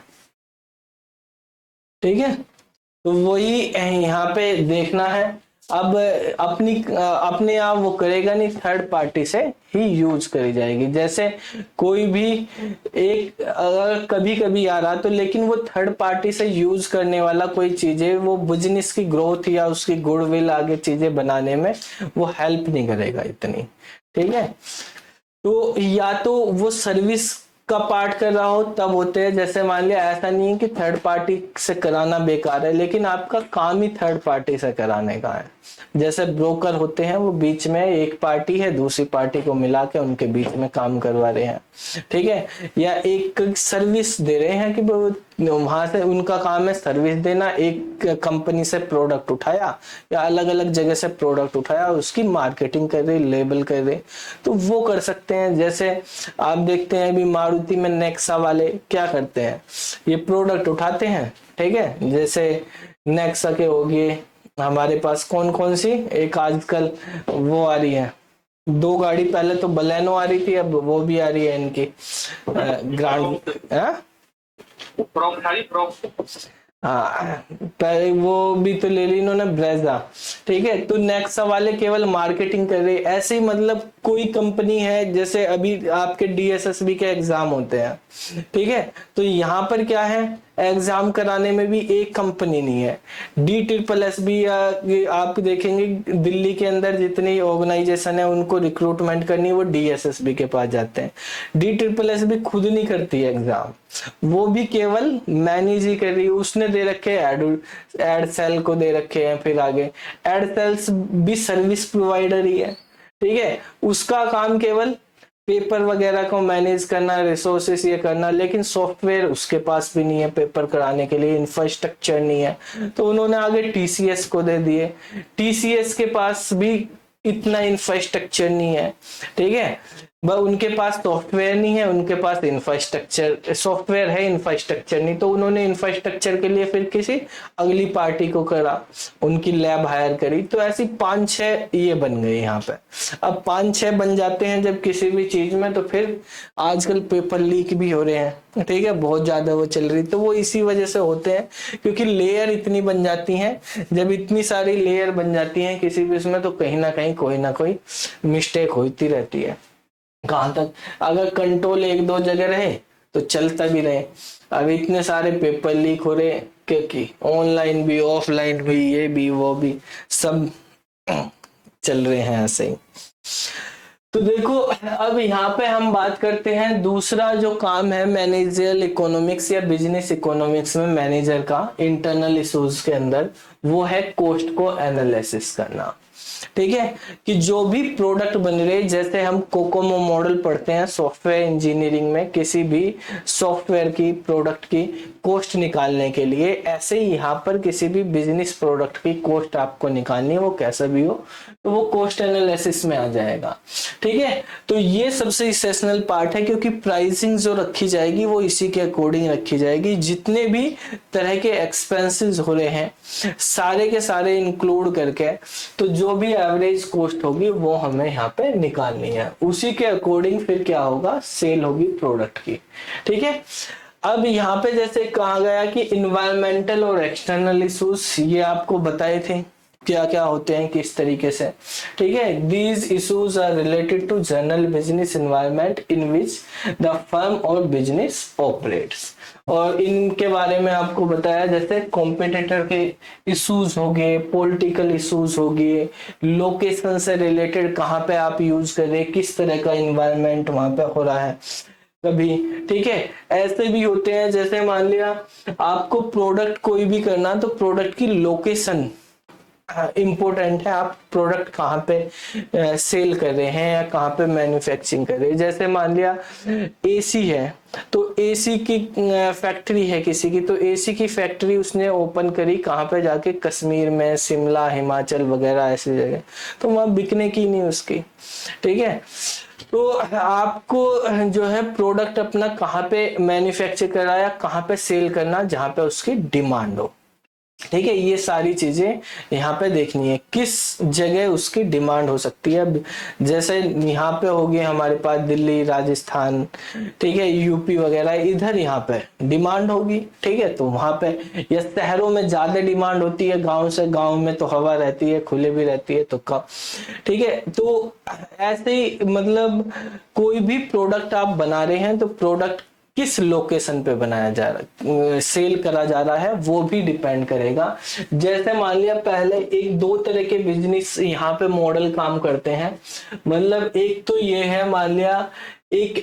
ठीक है, तो वही यहाँ पे देखना है। अब अपने आप वो करेगा नहीं, थर्ड पार्टी से ही यूज करी जाएगी। जैसे कोई भी एक अगर कभी कभी आ रहा तो, लेकिन वो थर्ड पार्टी से यूज करने वाला कोई चीजें वो बिजनेस की ग्रोथ या उसकी गुडविल आगे चीजें बनाने में वो हेल्प नहीं करेगा इतनी। ठीक है, तो या तो वो सर्विस का पार्ट कर रहा हो तब होते हैं, जैसे मान लिया ऐसा नहीं है कि थर्ड पार्टी से कराना बेकार है, लेकिन आपका काम ही थर्ड पार्टी से कराने का है। जैसे ब्रोकर होते हैं, वो बीच में एक पार्टी है, दूसरी पार्टी को मिला के उनके बीच में काम करवा रहे हैं। ठीक है, या एक सर्विस दे रहे हैं कि वहां से उनका काम है सर्विस देना, एक कंपनी से प्रोडक्ट उठाया या अलग अलग जगह से प्रोडक्ट उठाया, उसकी मार्केटिंग कर रहे, लेबल कर रहे, तो वो कर सकते हैं। जैसे आप देखते हैं अभी मारुति में नेक्सा वाले क्या करते हैं, ये प्रोडक्ट उठाते हैं। ठीक है, जैसे नेक्सा के हो गए हमारे पास, कौन कौन सी, एक आजकल वो आ रही है 2 गाड़ी, पहले तो बलेनो आ रही थी, अब वो भी आ रही है इनकी ग्रांड, हाँ पहले वो भी तो ले ली इन्होंने ब्रेजा। ठीक है, तो नेक्सा वाले केवल मार्केटिंग कर रहे, ऐसे ही मतलब कोई कंपनी है, जैसे अभी आपके डीएसएसबी के एग्जाम होते हैं। ठीक है, तो यहाँ पर क्या है, एग्जाम कराने में भी एक कंपनी नहीं है, DSSB या आप देखेंगे दिल्ली के अंदर जितनी ऑर्गेनाइजेशन है उनको रिक्रूटमेंट करनी, वो DSSB के पास जाते हैं। DSSB खुद नहीं करती है एग्जाम, वो भी केवल मैनेज ही कर रही है, उसने दे रखे एड सेल को दे रखे हैं, फिर आगे एड सेल्स भी सर्विस प्रोवाइडर ही है। ठीक है, उसका काम केवल पेपर वगैरह को मैनेज करना, रिसोर्सेस ये करना, लेकिन सॉफ्टवेयर उसके पास भी नहीं है पेपर कराने के लिए, इंफ्रास्ट्रक्चर नहीं है, तो उन्होंने आगे TCS को दे दिए। TCS के पास भी इतना इंफ्रास्ट्रक्चर नहीं है। ठीक है, उनके पास सॉफ्टवेयर नहीं है, उनके पास इंफ्रास्ट्रक्चर, सॉफ्टवेयर है इंफ्रास्ट्रक्चर नहीं, तो उन्होंने इंफ्रास्ट्रक्चर के लिए फिर किसी अगली पार्टी को करा, उनकी लैब हायर करी, तो ऐसी 5-6 ये बन गए यहाँ पे। अब 5-6 बन जाते हैं जब किसी भी चीज में, तो फिर आजकल पेपर लीक भी हो रहे हैं। ठीक है, बहुत ज्यादा वो चल रही, तो वो इसी वजह से होते हैं, क्योंकि लेयर इतनी बन जाती हैं, जब इतनी सारी लेयर बन जाती हैं किसी भी उसमें, तो कहीं ना कोई मिस्टेक होती रहती है। कहां तक, अगर कंट्रोल 1-2 जगह रहे तो चलता भी रहे। अब इतने सारे पेपर लीक हो रहे, क्योंकि ऑनलाइन भी ऑफलाइन भी, ये भी वो भी सब चल रहे हैं ऐसे ही। तो देखो अब यहाँ पे हम बात करते हैं दूसरा जो काम है मैनेजरियल इकोनॉमिक्स या बिजनेस इकोनॉमिक्स में मैनेजर का इंटरनल इश्यूज के अंदर, वो है कॉस्ट को एनालिसिस करना। ठीक है, कि जो भी प्रोडक्ट बन रहे, जैसे हम कोकोमो मॉडल पढ़ते हैं सॉफ्टवेयर इंजीनियरिंग में, किसी भी सॉफ्टवेयर की प्रोडक्ट की कॉस्ट निकालने के लिए, ऐसे ही यहाँ पर किसी भी बिजनेस प्रोडक्ट की कॉस्ट आपको निकालनी है, वो कैसा भी हो, तो वो कॉस्ट एनालिसिस में आ जाएगा। ठीक है, तो ये सबसे इसेंशियल पार्ट है, क्योंकि प्राइसिंग जो रखी जाएगी वो इसी के अकॉर्डिंग रखी जाएगी। जितने भी तरह के एक्सपेंसेस हो रहे हैं सारे के सारे इंक्लूड करके, तो जो भी एवरेज कॉस्ट होगी वो हमें यहाँ पे निकालनी है। उसी के अकॉर्डिंग फिर क्या होगा, सेल होगी प्रोडक्ट की। ठीक है, अब यहाँ पे जैसे कहा गया कि इन्वायरमेंटल और एक्सटर्नल इश्यूज, ये आपको बताए थे क्या क्या होते हैं किस तरीके से। ठीक है, these issues are related to general business environment in which the firm और बिजनेस ऑपरेट्स। और इनके बारे में आपको बताया, जैसे कॉम्पिटिटर के इश्यूज हो गए, पॉलिटिकल इश्यूज हो गए, लोकेशन से रिलेटेड कहाँ पे आप यूज कर रहे, किस तरह का इन्वायरमेंट वहां पे हो रहा है कभी। ठीक है, ऐसे भी होते हैं, जैसे मान लिया आपको प्रोडक्ट कोई भी करना, तो प्रोडक्ट की लोकेशन इम्पोर्टेंट है, आप प्रोडक्ट कहाँ पे सेल कर रहे हैं या कहाँ पे मैन्युफैक्चरिंग कर रहे हैं। जैसे मान लिया एसी है, तो एसी की फैक्ट्री है किसी की, तो एसी की फैक्ट्री उसने ओपन करी कहाँ पे जाके, कश्मीर में, शिमला, हिमाचल वगैरह ऐसी जगह, तो वहां बिकने की नहीं उसकी। ठीक है, तो आपको जो है प्रोडक्ट अपना कहाँ पे मैन्युफैक्चर कराया, कहाँ पे सेल करना, जहां पे उसकी डिमांड हो। ठीक है, ये सारी चीजें यहाँ पे देखनी है, किस जगह उसकी डिमांड हो सकती है। जैसे यहाँ पे होगी हमारे पास दिल्ली, राजस्थान, ठीक है, यूपी वगैरह, इधर यहाँ पे डिमांड होगी। ठीक है, तो वहां पे या शहरों में ज्यादा डिमांड होती है, गांव से, गांव में तो हवा रहती है, खुले भी रहती है, तो कम। ठीक है, तो ऐसे ही मतलब कोई भी प्रोडक्ट आप बना रहे हैं, तो प्रोडक्ट किस लोकेशन पे बनाया जा रहा, सेल करा जा रहा है, वो भी डिपेंड करेगा। जैसे मान लिया पहले एक दो तरह के बिजनेस यहाँ पे मॉडल काम करते हैं, मतलब एक तो ये है, मान लिया एक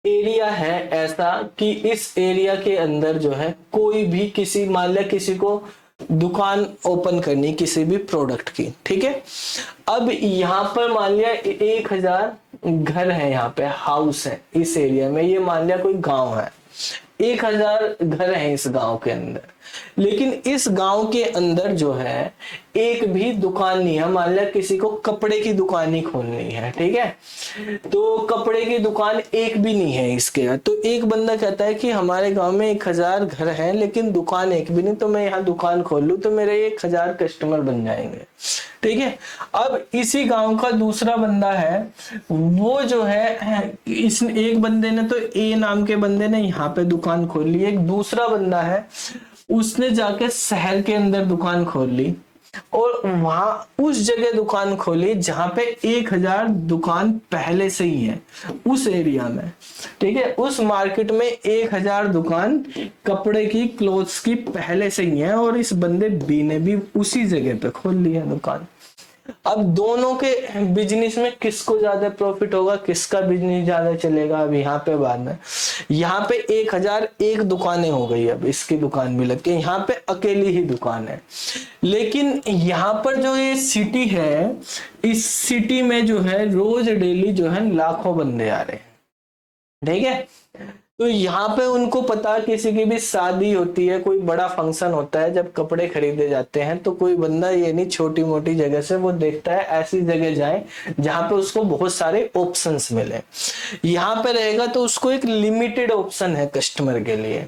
एरिया है ऐसा कि इस एरिया के अंदर जो है कोई भी किसी, मान लिया किसी को दुकान ओपन करनी किसी भी प्रोडक्ट की। ठीक है, अब यहाँ पर मान लिया 1000 घर है, यहाँ पे हाउस है इस एरिया में, ये मान लिया कोई गांव है, 1000 घर हैं इस गांव के अंदर, लेकिन इस गांव के अंदर जो है एक भी दुकान नहीं है। मान लिया किसी को कपड़े की दुकान ही खोलनी है, ठीक है, तो कपड़े की दुकान एक भी नहीं है इसके। तो एक बंदा कहता है कि हमारे गांव में 1000 घर हैं लेकिन दुकान एक भी नहीं, तो मैं यहाँ दुकान खोल लूं तो मेरे 1000 कस्टमर बन जाएंगे। ठीक है, अब इसी गांव का दूसरा बंदा है, वो जो है इस एक बंदे ने, तो ए नाम के बंदे ने यहाँ पे दुकान खोल ली, एक दूसरा बंदा है उसने जाके शहर के अंदर दुकान खोल ली और वहां उस जगह दुकान खोली जहां पे 1000 दुकान पहले से ही है उस एरिया में। ठीक है, उस मार्केट में 1000 दुकान कपड़े की, क्लोथ्स की पहले से ही है, और इस बंदे बी ने भी उसी जगह पे खोल लिया दुकान। अब दोनों के बिजनेस में किसको ज्यादा प्रॉफिट होगा, किसका बिजनेस ज्यादा चलेगा, अब यहाँ पे बात है। यहाँ पे 1001 दुकानें हो गई, अब इसकी दुकान भी लग के, यहाँ पे अकेली ही दुकान है, लेकिन यहाँ पर जो ये सिटी है, इस सिटी में जो है रोज डेली जो है लाखों बंदे आ रहे हैं। ठीक है, तो यहाँ पे उनको पता, किसी की भी शादी होती है, कोई बड़ा फंक्शन होता है, जब कपड़े खरीदे जाते हैं तो कोई बंदा ये नहीं छोटी मोटी जगह से, वो देखता है ऐसी जगह जाए जहां पे उसको बहुत सारे ऑप्शंस मिले। यहाँ पे रहेगा तो उसको एक लिमिटेड ऑप्शन है कस्टमर के लिए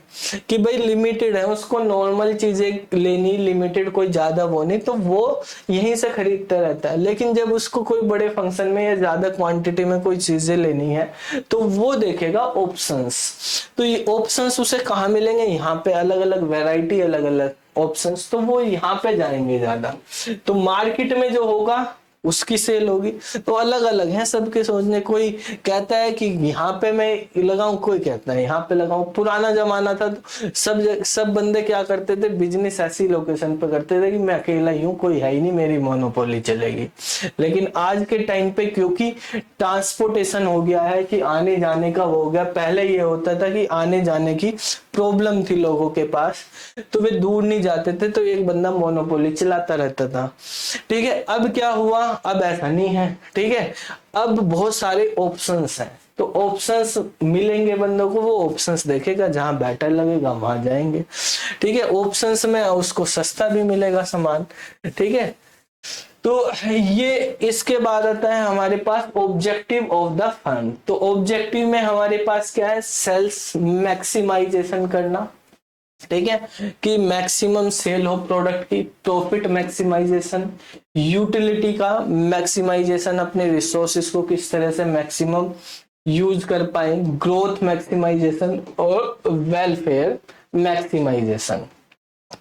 कि भाई लिमिटेड है, उसको नॉर्मल चीजें लेनी, लिमिटेड, कोई ज्यादा वो नहीं, तो वो यहीं से खरीदता रहता है। लेकिन जब उसको कोई बड़े फंक्शन में या ज्यादा क्वांटिटी में कोई चीजें लेनी है तो वो देखेगा ऑप्शंस। तो ये ऑप्शंस उसे कहाँ मिलेंगे, यहाँ पे अलग अलग वैरायटी, अलग अलग ऑप्शंस, तो वो यहाँ पे जाएंगे ज्यादा, तो मार्केट में जो होगा उसकी सेल होगी। तो अलग अलग है सबके सोचने, कोई कहता है कि यहाँ पे मैं लगाऊं, कोई कहता है यहाँ पे लगाऊं। पुराना जमाना था तो सब बंदे क्या करते थे, बिजनेस ऐसी लोकेशन पे करते थे कि मैं अकेला ही हूँ, कोई है ही नहीं, मेरी मोनोपोली चलेगी। लेकिन आज के टाइम पे क्योंकि ट्रांसपोर्टेशन हो गया है कि आने जाने का हो गया, पहले ये होता था कि आने जाने की प्रॉब्लम थी लोगों के पास, तो वे दूर नहीं जाते थे, तो एक बंदा मोनोपोली चलाता रहता था। ठीक है, अब क्या हुआ, अब ऐसा नहीं है, ठीक है। अब बहुत सारे ऑप्शंस हैं, तो ऑप्शंस मिलेंगे बंदों को, वो ऑप्शंस देखेगा, जहां बेटर लगेगा वहां जाएंगे, ठीक है। ऑप्शंस में उसको सस्ता भी मिलेगा सामान, ठीक है। तो ये इसके बाद आता है हमारे पास ऑब्जेक्टिव ऑफ द फर्म। तो ऑब्जेक्टिव में हमारे पास क्या है, सेल्स मैक्सिमाइजेशन करना, ठीक है, कि मैक्सिमम सेल हो प्रोडक्ट की, प्रॉफिट मैक्सिमाइजेशन, यूटिलिटी का मैक्सिमाइजेशन, अपने रिसोर्सेज को किस तरह से मैक्सिमम यूज कर पाए, ग्रोथ मैक्सिमाइजेशन, और वेलफेयर मैक्सिमाइजेशन।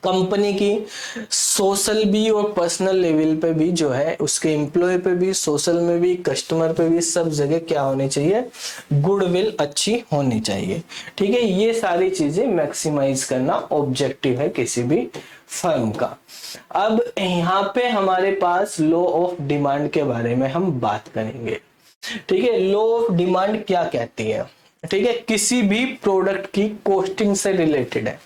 कंपनी की सोशल भी और पर्सनल लेवल पे भी जो है, उसके एम्प्लॉय पे भी, सोशल में भी, कस्टमर पे भी, सब जगह क्या होनी चाहिए, गुडविल अच्छी होनी चाहिए, ठीक है। ये सारी चीजें मैक्सिमाइज करना ऑब्जेक्टिव है किसी भी फर्म का। अब यहाँ पे हमारे पास लॉ ऑफ डिमांड के बारे में हम बात करेंगे, ठीक है। लॉ ऑफ डिमांड क्या कहती है, ठीक है, किसी भी प्रोडक्ट की कॉस्टिंग से रिलेटेड है,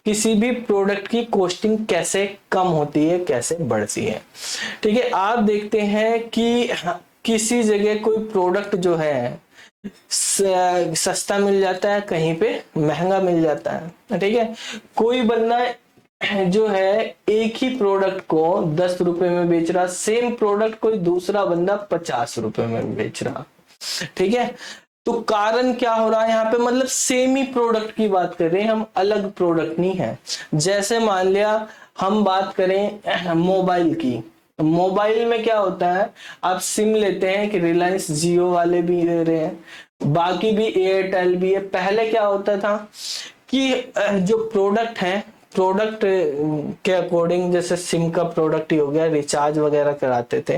किसी भी प्रोडक्ट की कॉस्टिंग कैसे कम होती है, कैसे बढ़ती है, ठीक है। आप देखते हैं कि किसी जगह कोई प्रोडक्ट जो है सस्ता मिल जाता है, कहीं पे महंगा मिल जाता है, ठीक है। कोई बंदा जो है एक ही प्रोडक्ट को 10 रुपए में बेच रहा, सेम प्रोडक्ट कोई दूसरा बंदा 50 रुपए में बेच रहा, ठीक है। तो कारण क्या हो रहा है यहाँ पे, मतलब सेम ही प्रोडक्ट की बात कर रहे हैं हम, अलग प्रोडक्ट नहीं है। जैसे मान लिया हम बात करें मोबाइल की, मोबाइल में क्या होता है, आप सिम लेते हैं कि रिलायंस जियो वाले भी दे रहे हैं, बाकी भी एयरटेल भी है। पहले क्या होता था कि जो प्रोडक्ट है, प्रोडक्ट के अकॉर्डिंग, जैसे सिम का प्रोडक्ट ही हो गया, रिचार्ज वगैरह कराते थे।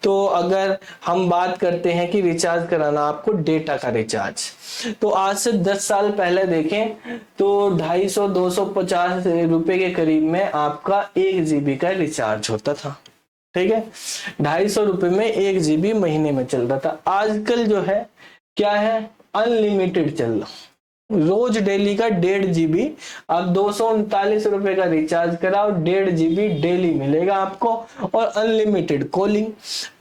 तो अगर हम बात करते हैं कि रिचार्ज कराना आपको, डेटा का रिचार्ज, तो आज से 10 साल पहले देखें तो 250-250 रुपए के करीब में आपका 1 GB का रिचार्ज होता था, ठीक है। 250 रुपए में 1 GB महीने में चल रहा था। आजकल जो है क्या है, अनलिमिटेड चल रहा, रोज डेली का 1.5 GB, आप 239 रुपए का रिचार्ज कराओ, 1.5 GB डेली मिलेगा आपको, और अनलिमिटेड कॉलिंग।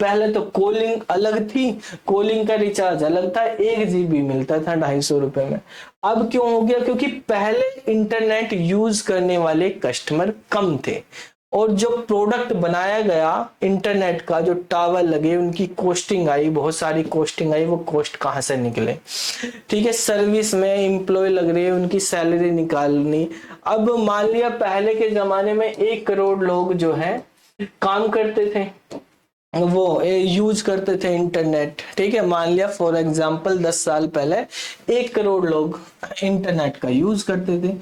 पहले तो कॉलिंग अलग थी, कॉलिंग का रिचार्ज अलग था, 1 GB मिलता था 250 रुपए में। अब क्यों हो गया, क्योंकि पहले इंटरनेट यूज करने वाले कस्टमर कम थे, और जो प्रोडक्ट बनाया गया इंटरनेट का, जो टावर लगे, उनकी कॉस्टिंग आई, बहुत सारी कॉस्टिंग आई। वो कॉस्ट कहाँ से निकले, ठीक है, सर्विस में एम्प्लॉय लग रहे हैं, उनकी सैलरी निकालनी। अब मान लिया पहले के जमाने में 1 करोड़ लोग जो है काम करते थे, वो यूज करते थे इंटरनेट, ठीक है। मान लिया फॉर एग्जांपल 10 साल पहले 1 करोड़ लोग इंटरनेट का यूज करते थे,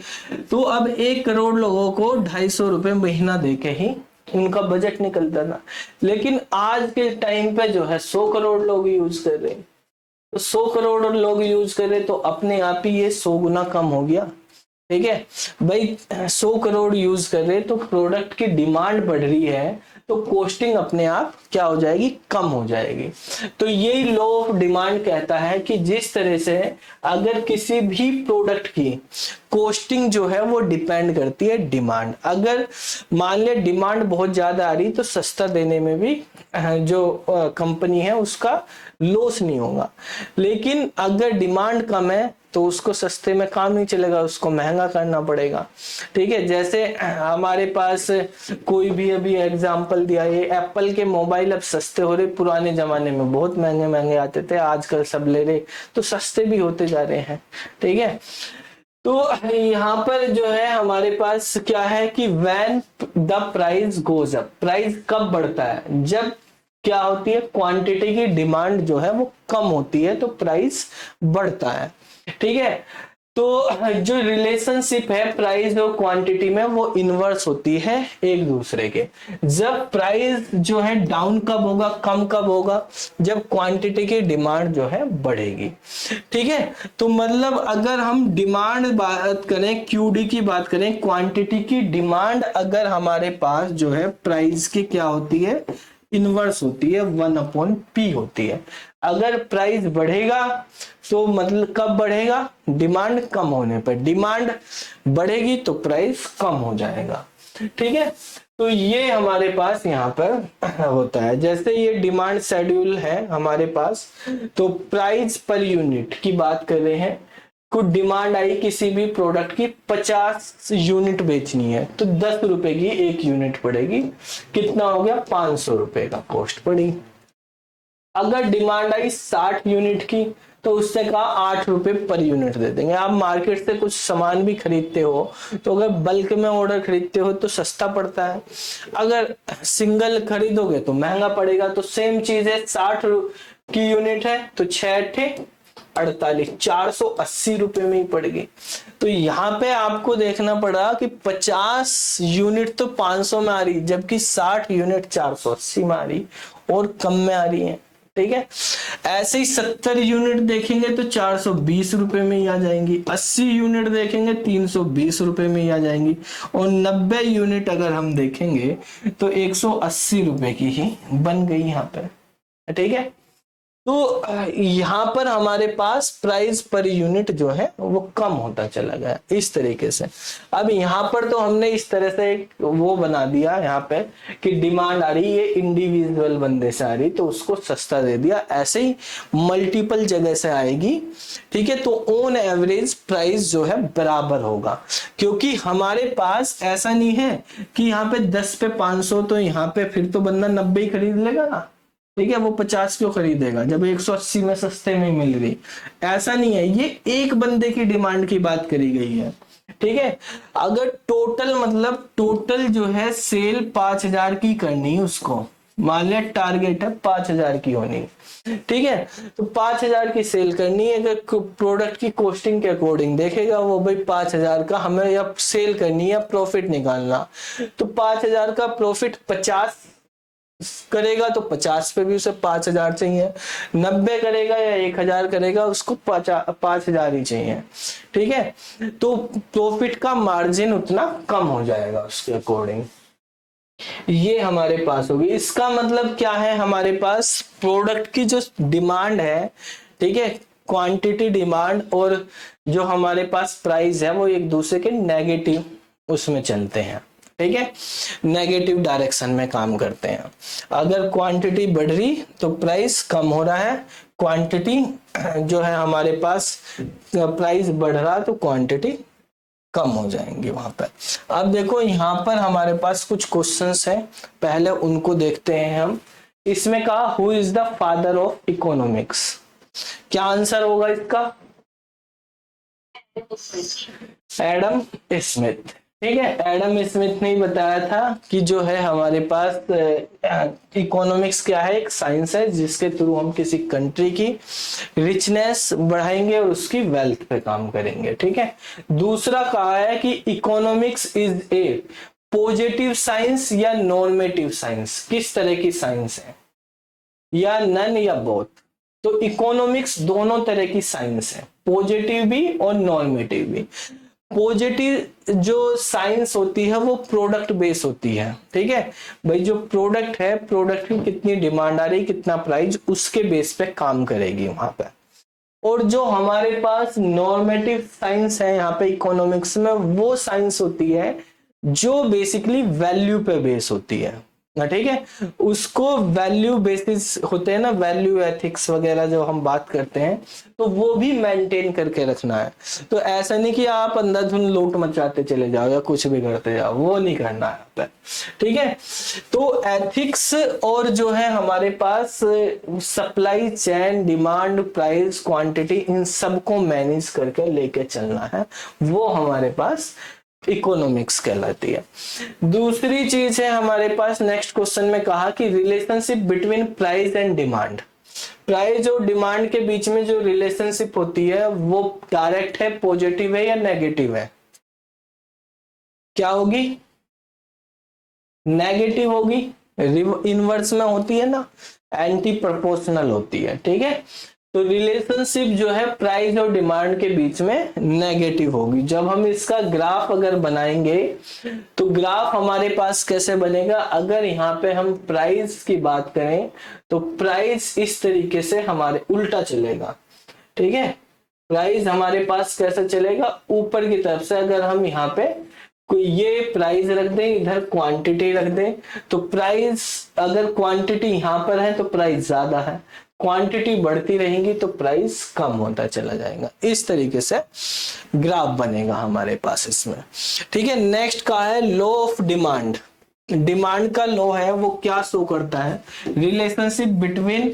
तो अब 1 करोड़ लोगों को 250 रुपए महीना देके ही उनका बजट निकलता था। लेकिन आज के टाइम पे जो है 100 करोड़ लोग यूज कर रहे हैं, तो 100 करोड़ लोग यूज कर रहे, तो अपने आप ही ये 100 गुना कम हो गया, ठीक है भाई। 100 करोड़ यूज कर रहे, तो प्रोडक्ट की डिमांड बढ़ रही है, तो कॉस्टिंग अपने आप क्या हो जाएगी, कम हो जाएगी। तो यही लॉ ऑफ डिमांड कहता है कि जिस तरह से अगर किसी भी प्रोडक्ट की कॉस्टिंग जो है वो डिपेंड करती है डिमांड। अगर मान ले डिमांड बहुत ज्यादा आ रही, तो सस्ता देने में भी जो कंपनी है उसका लॉस नहीं होगा। लेकिन अगर डिमांड कम है तो उसको सस्ते में काम नहीं चलेगा, उसको महंगा करना पड़ेगा, ठीक है। जैसे हमारे पास कोई भी अभी एग्जांपल दिया, ये एप्पल के मोबाइल अब सस्ते हो रहे, पुराने जमाने में बहुत महंगे महंगे आते थे, आजकल सब ले रहे, तो सस्ते भी होते जा रहे हैं, ठीक है। तो यहाँ पर जो है हमारे पास क्या है कि when the price goes up, price कब बढ़ता है, जब क्या होती है, क्वांटिटी की डिमांड जो है वो कम होती है, तो प्राइस बढ़ता है, ठीक है। तो जो रिलेशनशिप है प्राइस और क्वांटिटी में, वो इनवर्स होती है एक दूसरे के। जब प्राइस जो है डाउन कब होगा, कम कब होगा, जब क्वांटिटी की डिमांड जो है बढ़ेगी, ठीक है। तो मतलब अगर हम डिमांड बात करें, क्यूडी की बात करें, क्वांटिटी की डिमांड अगर हमारे पास जो है प्राइस की क्या होती है, इनवर्स होती है, 1/p होती है। अगर प्राइस बढ़ेगा तो मतलब कब बढ़ेगा, डिमांड कम होने पर, डिमांड बढ़ेगी तो प्राइस कम हो जाएगा, ठीक है। तो ये हमारे पास यहाँ पर होता है। जैसे ये डिमांड शेड्यूल है हमारे पास, तो प्राइस पर यूनिट की बात कर रहे हैं। को डिमांड आई किसी भी प्रोडक्ट की 50 यूनिट बेचनी है, तो 10 रुपए की एक यूनिट पड़ेगी, कितना हो गया 500 रुपए का कॉस्ट पड़ी। अगर डिमांड आई 60 यूनिट की, तो उससे कहा 8 रुपए पर यूनिट दे देंगे। आप मार्केट से कुछ सामान भी खरीदते हो, तो अगर बल्क में ऑर्डर खरीदते हो तो सस्ता पड़ता है, अगर सिंगल खरीदोगे तो महंगा पड़ेगा। तो सेम चीज है, 60 की यूनिट है तो 6 48, 480 रुपए में ही पड़ेगी। तो यहाँ पे आपको देखना पड़ा कि 50 यूनिट तो 500 में आ रही, जबकि 60 यूनिट 480 में आ रही और कम में आ रही है। ठीक है, ऐसे ही 70 यूनिट देखेंगे तो 420 रुपए में ही आ जाएंगी, 80 यूनिट देखेंगे 320 रुपए में ही आ जाएंगी, और 90 यूनिट अगर हम देखेंगे तो 180 रुपए की ही बन गई यहाँ पे। ठीक है, तो यहाँ पर हमारे पास प्राइस पर यूनिट जो है वो कम होता चला गया इस तरीके से। अब यहाँ पर तो हमने इस तरह से एक वो बना दिया यहाँ पे कि डिमांड आ रही है इंडिविजुअल बंदे से आ रही, तो उसको सस्ता दे दिया। ऐसे ही मल्टीपल जगह से आएगी, ठीक है, तो ऑन एवरेज प्राइस जो है बराबर होगा, क्योंकि हमारे पास ऐसा नहीं है कि यहाँ पे 10 पे 500, तो यहाँ पे फिर तो बंदा 90 ही खरीद लेगा ना। ठीक है, वो 50 क्यों खरीदेगा जब 180 में सस्ते में मिल रही। ऐसा नहीं है, ये एक बंदे की डिमांड की बात करी गई है। ठीक है, अगर टोटल मतलब टोटल जो है सेल 5000 की करनी है, उसको मान लिया टारगेट है 5000 की होनी, ठीक है, तो 5000 की सेल करनी है। अगर प्रोडक्ट की कॉस्टिंग के अकॉर्डिंग देखेगा वो, भाई 5000 का हमें या सेल करनी है या प्रॉफिट निकालना, तो 5000 का प्रॉफिट 50 करेगा तो 50 पे भी उसे 5000 चाहिए, 90 करेगा या 1000 करेगा उसको 5000 ही चाहिए। ठीक है, तो प्रॉफिट का मार्जिन उतना कम हो जाएगा उसके अकॉर्डिंग। ये हमारे पास होगी। इसका मतलब क्या है, हमारे पास प्रोडक्ट की जो डिमांड है, ठीक है, क्वांटिटी डिमांड और जो हमारे पास प्राइस है वो एक दूसरे के नेगेटिव उसमें चलते हैं। ठीक है, नेगेटिव डायरेक्शन में काम करते हैं। अगर क्वांटिटी बढ़ रही तो प्राइस कम हो रहा है, क्वांटिटी जो है हमारे पास प्राइस बढ़ रहा तो क्वांटिटी कम हो जाएंगी वहां पर। अब देखो यहाँ पर हमारे पास कुछ क्वेश्चंस हैं, पहले उनको देखते हैं हम। इसमें कहा who is the father of economics, क्या आंसर होगा इसका? Adam Smith. ठीक है, एडम स्मिथ ने बताया था कि जो है हमारे पास इकोनॉमिक्स क्या है, एक साइंस है जिसके थ्रू हम किसी कंट्री की रिचनेस बढ़ाएंगे और उसकी वेल्थ पे काम करेंगे। ठीक है, दूसरा कहा है कि economics is a positive science या नॉर्मेटिव साइंस, किस तरह की साइंस है, या नन या बोथ। तो इकोनॉमिक्स दोनों तरह की साइंस है, पॉजिटिव भी और नॉर्मेटिव भी। पॉजिटिव जो साइंस होती है वो प्रोडक्ट बेस होती है। ठीक है भाई, जो प्रोडक्ट है, प्रोडक्ट की कितनी डिमांड आ रही, कितना प्राइस, उसके बेस पे काम करेगी वहां पे। और जो हमारे पास नॉर्मेटिव साइंस है यहाँ पे इकोनॉमिक्स में, वो साइंस होती है जो बेसिकली वैल्यू पे बेस होती है। ठीक है, उसको वैल्यू बेसिस होते हैं ना, वैल्यू एथिक्स वगैरह जो हम बात करते हैं, तो वो भी मेंटेन करके रखना है। तो ऐसा नहीं कि आप अंधाधुंध लूट मचाते चले जाओ या कुछ भी करते जाओ, वो नहीं करना है। ठीक है, तो एथिक्स और जो है हमारे पास supply chain, demand, price, quantity, इन सबको मैनेज करके लेके चलना है, वो हमारे पास इकोनॉमिक्स कहलाती है। दूसरी चीज है हमारे पास, नेक्स्ट क्वेश्चन में कहा कि relationship between price and demand, price और डिमांड के बीच में जो रिलेशनशिप होती है वो डायरेक्ट है, पॉजिटिव है या नेगेटिव है? क्या होगी? नेगेटिव होगी। इनवर्स में होती है ना, एंटी प्रोपोर्शनल होती है। ठीक है, तो रिलेशनशिप जो है प्राइस और डिमांड के बीच में नेगेटिव होगी। जब हम इसका ग्राफ अगर बनाएंगे तो ग्राफ हमारे पास कैसे बनेगा, अगर यहाँ पे हम प्राइस की बात करें तो प्राइस इस तरीके से हमारे उल्टा चलेगा। ठीक है, प्राइस हमारे पास कैसे चलेगा, ऊपर की तरफ से। अगर हम यहाँ पे कोई ये प्राइस रख दें, इधर क्वांटिटी रख दें, तो प्राइस अगर क्वांटिटी यहाँ पर है तो प्राइस ज्यादा है, क्वांटिटी बढ़ती रहेगी तो प्राइस कम होता चला जाएगा। इस तरीके से ग्राफ बनेगा हमारे पास इसमें। ठीक है, नेक्स्ट का है लॉ ऑफ डिमांड। डिमांड का लॉ है वो क्या शो करता है, relationship between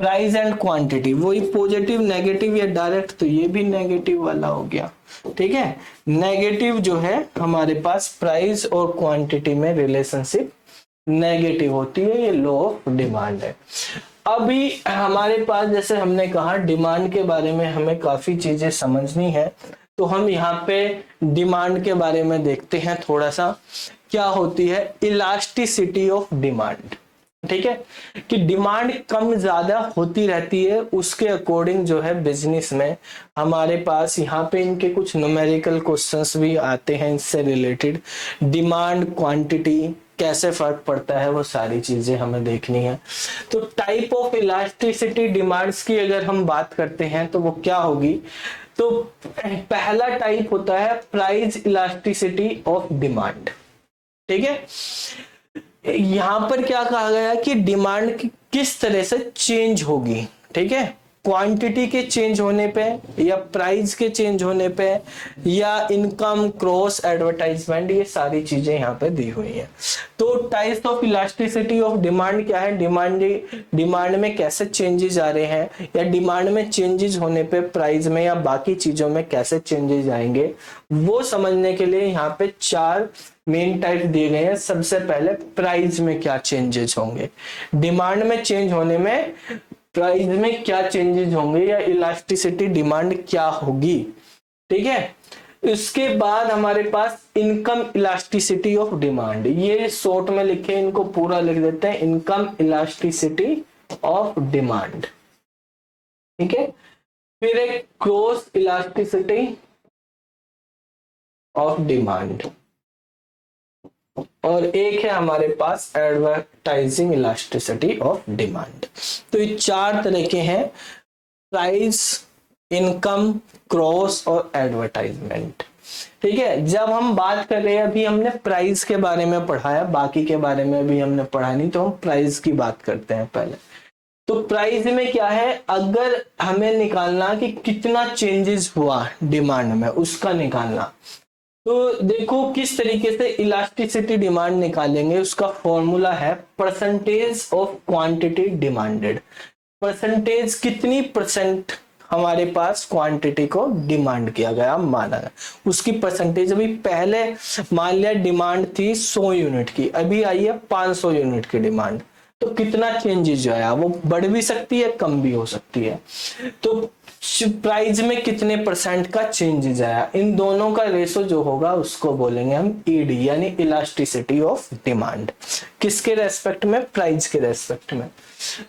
price and quantity, वही पॉजिटिव नेगेटिव या डायरेक्ट, तो ये भी नेगेटिव वाला हो गया। ठीक है, नेगेटिव जो है हमारे पास प्राइस और क्वांटिटी में रिलेशनशिप नेगेटिव होती है, ये लॉ ऑफ डिमांड है। अभी हमारे पास जैसे हमने कहा डिमांड के बारे में हमें काफी चीजें समझनी है, तो हम यहाँ पे डिमांड के बारे में देखते हैं थोड़ा सा। क्या होती है इलास्टिसिटी ऑफ डिमांड। ठीक है, कि डिमांड कम ज्यादा होती रहती है, उसके अकॉर्डिंग जो है बिजनेस में हमारे पास यहाँ पे इनके कुछ न्यूमेरिकल क्वेश्चंस भी आते हैं इससे रिलेटेड। डिमांड क्वांटिटी कैसे फर्क पड़ता है वो सारी चीजें हमें देखनी है। तो टाइप ऑफ इलास्टिसिटी डिमांड्स की अगर हम बात करते हैं तो वो क्या होगी, तो पहला टाइप होता है प्राइस इलास्टिसिटी ऑफ डिमांड। ठीक है, यहां पर क्या कहा गया कि डिमांड किस तरह से चेंज होगी। ठीक है, क्वांटिटी के चेंज होने पे या प्राइस के चेंज होने पे या इनकम क्रॉस एडवर्टाइजमेंट, ये सारी चीजें यहाँ पे दी हुई हैं। तो types of elasticity of demand क्या है, डिमांड में कैसे चेंजेस आ रहे हैं या डिमांड में चेंजेस होने पे प्राइस में या बाकी चीजों में कैसे चेंजेस आएंगे, वो समझने के लिए यहाँ पे 4 मेन टाइप दिए गए हैं। सबसे पहले प्राइस में क्या चेंजेस होंगे, डिमांड में चेंज होने में प्राइस में क्या चेंजेस होंगे या इलास्टिसिटी डिमांड क्या होगी। ठीक है, इसके बाद हमारे पास इनकम इलास्टिसिटी ऑफ डिमांड, ये शॉर्ट में लिखे, इनको पूरा लिख देते हैं, इनकम इलास्टिसिटी ऑफ डिमांड। ठीक है, फिर एक क्रॉस इलास्टिसिटी ऑफ डिमांड, और एक है हमारे पास एडवर्टाइजिंग इलास्टिसिटी ऑफ डिमांड। तो ये 4 तरह के हैं, प्राइस, इनकम, क्रॉस और एडवर्टाइजमेंट। ठीक है, जब हम बात कर रहे हैं, अभी हमने प्राइस के बारे में पढ़ाया, बाकी के बारे में अभी हमने पढ़ा नहीं, तो हम प्राइस की बात करते हैं पहले। तो प्राइस में क्या है, अगर हमें निकालना कि कितना चेंजेस हुआ डिमांड में, उसका निकालना, तो देखो किस तरीके से इलास्टिसिटी डिमांड निकालेंगे। उसका फॉर्मूला है percentage of quantity demanded. Percentage कितनी परसेंट हमारे पास क्वांटिटी को डिमांड किया गया, माना गया, उसकी परसेंटेज। अभी पहले मान लिया डिमांड थी 100 यूनिट की, अभी आई है 500 यूनिट की डिमांड, तो कितना चेंजेस जो है वो बढ़ भी सकती है, कम भी हो सकती है। तो प्राइस में कितने परसेंट का चेंजेस आया, इन दोनों का रेशो जो होगा उसको बोलेंगे हम ईडी, यानी इलास्टिसिटी ऑफ डिमांड। किसके रेस्पेक्ट में, प्राइस के रेस्पेक्ट में।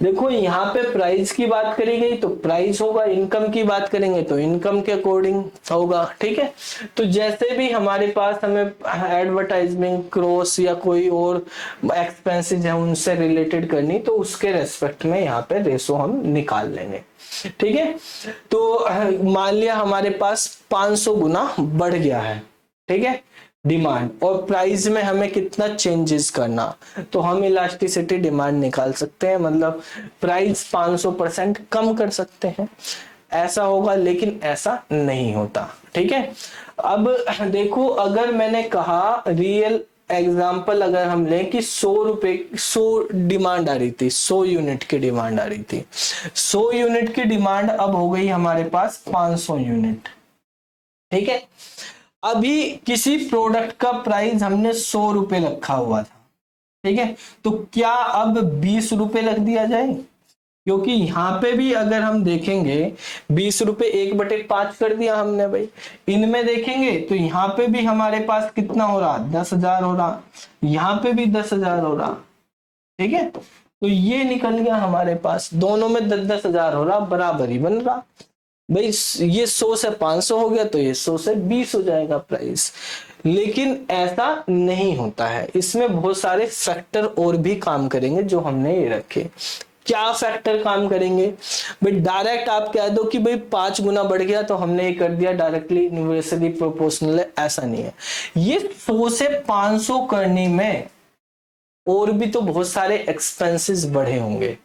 देखो यहाँ पे प्राइस की बात करी गई तो प्राइस होगा, इनकम की बात करेंगे तो इनकम के अकॉर्डिंग होगा। ठीक है, तो जैसे भी हमारे पास हमें एडवर्टाइजमेंट, क्रॉस या कोई और एक्सपेंसेस है उनसे रिलेटेड करनी, तो उसके रेस्पेक्ट में यहाँ पे रेशो हम निकाल लेंगे। ठीक है, तो मान लिया हमारे पास 500 गुना बढ़ गया है, ठीक है, डिमांड, और प्राइस में हमें कितना चेंजेस करना, तो हम इलास्टिसिटी डिमांड निकाल सकते हैं, मतलब प्राइस 500% कम कर सकते हैं। ऐसा होगा, लेकिन ऐसा नहीं होता। ठीक है, अब देखो, अगर मैंने कहा रियल एग्जाम्पल अगर हम लें कि 100 डिमांड आ रही थी, 100 यूनिट की डिमांड आ रही थी, 100 यूनिट की डिमांड अब हो गई हमारे पास 500 यूनिट। ठीक है, अभी किसी प्रोडक्ट का प्राइस हमने 100 रुपए रखा हुआ था। ठीक है, तो क्या अब 20 रुपए रख दिया जाए, क्योंकि यहाँ पे भी अगर हम देखेंगे 20 रुपए 1/5 कर दिया हमने भाई। इनमें देखेंगे तो यहाँ पे भी हमारे पास कितना हो रहा, 10,000 हो रहा, यहाँ पे भी 10,000 हो रहा। ठीक है, तो ये निकल गया हमारे पास, दोनों में 10,000 हो रहा, बराबर ही बन रहा भाई। ये 100 से 500 हो गया, तो ये 100 से 20 हो जाएगा प्राइस। लेकिन ऐसा नहीं होता है, इसमें बहुत सारे फैक्टर और भी काम करेंगे जो हमने ये रखे। क्या फैक्टर काम करेंगे भाई? डायरेक्ट आप कह दो कि भाई 5 गुना बढ़ गया तो हमने ये कर दिया, डायरेक्टली इन्वर्सली प्रोपोर्शनल है, ऐसा नहीं है। ये 100 से 500 करने में और भी तो बहुत सारे एक्सपेंसेस बढ़े होंगे,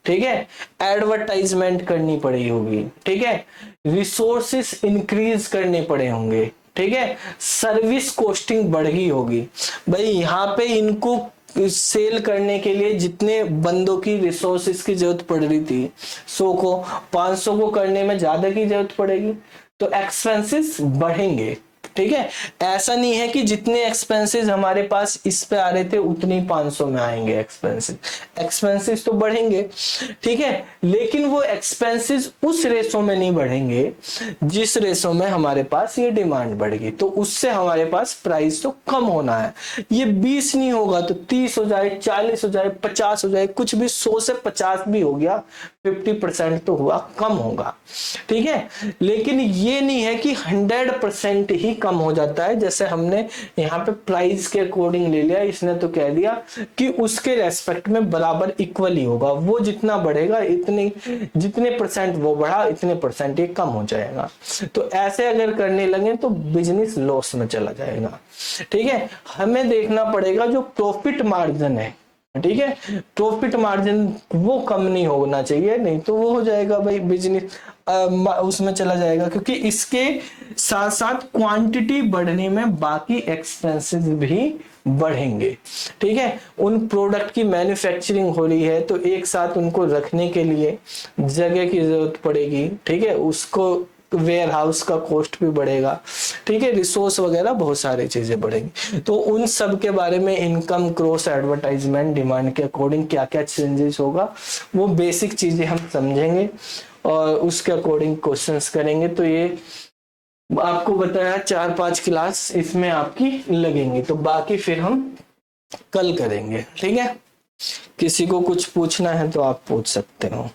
ठीक है। एडवर्टाइजमेंट करनी पड़ी होगी, ठीक है, रिसोर्सेस इंक्रीज करने पड़े होंगे, ठीक है, सर्विस कॉस्टिंग बढ़ गई होगी। भाई यहाँ पे इनको सेल करने के लिए जितने बंदों की रिसोर्सेस की जरूरत पड़ रही थी 100 को 500 को करने में ज्यादा की जरूरत पड़ेगी, तो एक्सपेंसेस बढ़ेंगे, ठीक है। ऐसा नहीं है कि जितने एक्सपेंसेस हमारे पास इस पे आ रहे थे उतने 500 में आएंगे एक्सपेंसेस तो बढ़ेंगे, ठीक है, लेकिन वो एक्सपेंसेस उस रेशो में नहीं बढ़ेंगे जिस रेशो में हमारे पास ये डिमांड बढ़ेगी, तो उससे हमारे पास प्राइस तो कम होना है। ये 20 नहीं होगा तो 30 हो जाए, 40 हो जाए, 50 हो जाए, कुछ भी 100 से 50 भी हो गया, 50% तो हुआ, कम होगा, ठीक है। लेकिन ये नहीं है कि 100% ही कम हो जाता है, जैसे हमने यहाँ पे प्राइस के अकॉर्डिंग ले लिया, इसने तो कह दिया कि उसके रेस्पेक्ट में बराबर इक्वल ही होगा, वो जितना बढ़ेगा इतने जितने परसेंट वो बढ़ा इतने परसेंट ये कम हो जाएगा। तो ऐसे अगर करने लगे तो बिजनेस लॉस में चला जाएगा, ठीक है। हमें देखना पड़ेगा जो प्रॉफिट मार्जिन है, ठीक है, प्रॉफिट मार्जिन वो कम नहीं होना चाहिए, नहीं तो वो हो जाएगा भाई बिजनेस उसमें चला जाएगा, क्योंकि इसके साथ साथ क्वांटिटी बढ़ने में बाकी एक्सपेंसेस भी बढ़ेंगे, ठीक है। उन प्रोडक्ट की मैन्युफैक्चरिंग हो रही है तो एक साथ उनको रखने के लिए जगह की जरूरत पड़ेगी, ठीक है, उसको वेयर हाउस का कॉस्ट भी बढ़ेगा, ठीक है, रिसोर्स वगैरह बहुत सारी चीजें बढ़ेंगी। तो उन सब के बारे में इनकम क्रॉस एडवर्टाइजमेंट डिमांड के अकॉर्डिंग क्या क्या चेंजेस होगा वो बेसिक चीजें हम समझेंगे और उसके अकॉर्डिंग क्वेश्चंस करेंगे। तो ये आपको बताया 4-5 क्लास इसमें आपकी लगेंगी, तो बाकी फिर हम कल करेंगे, ठीक है। किसी को कुछ पूछना है तो आप पूछ सकते हो।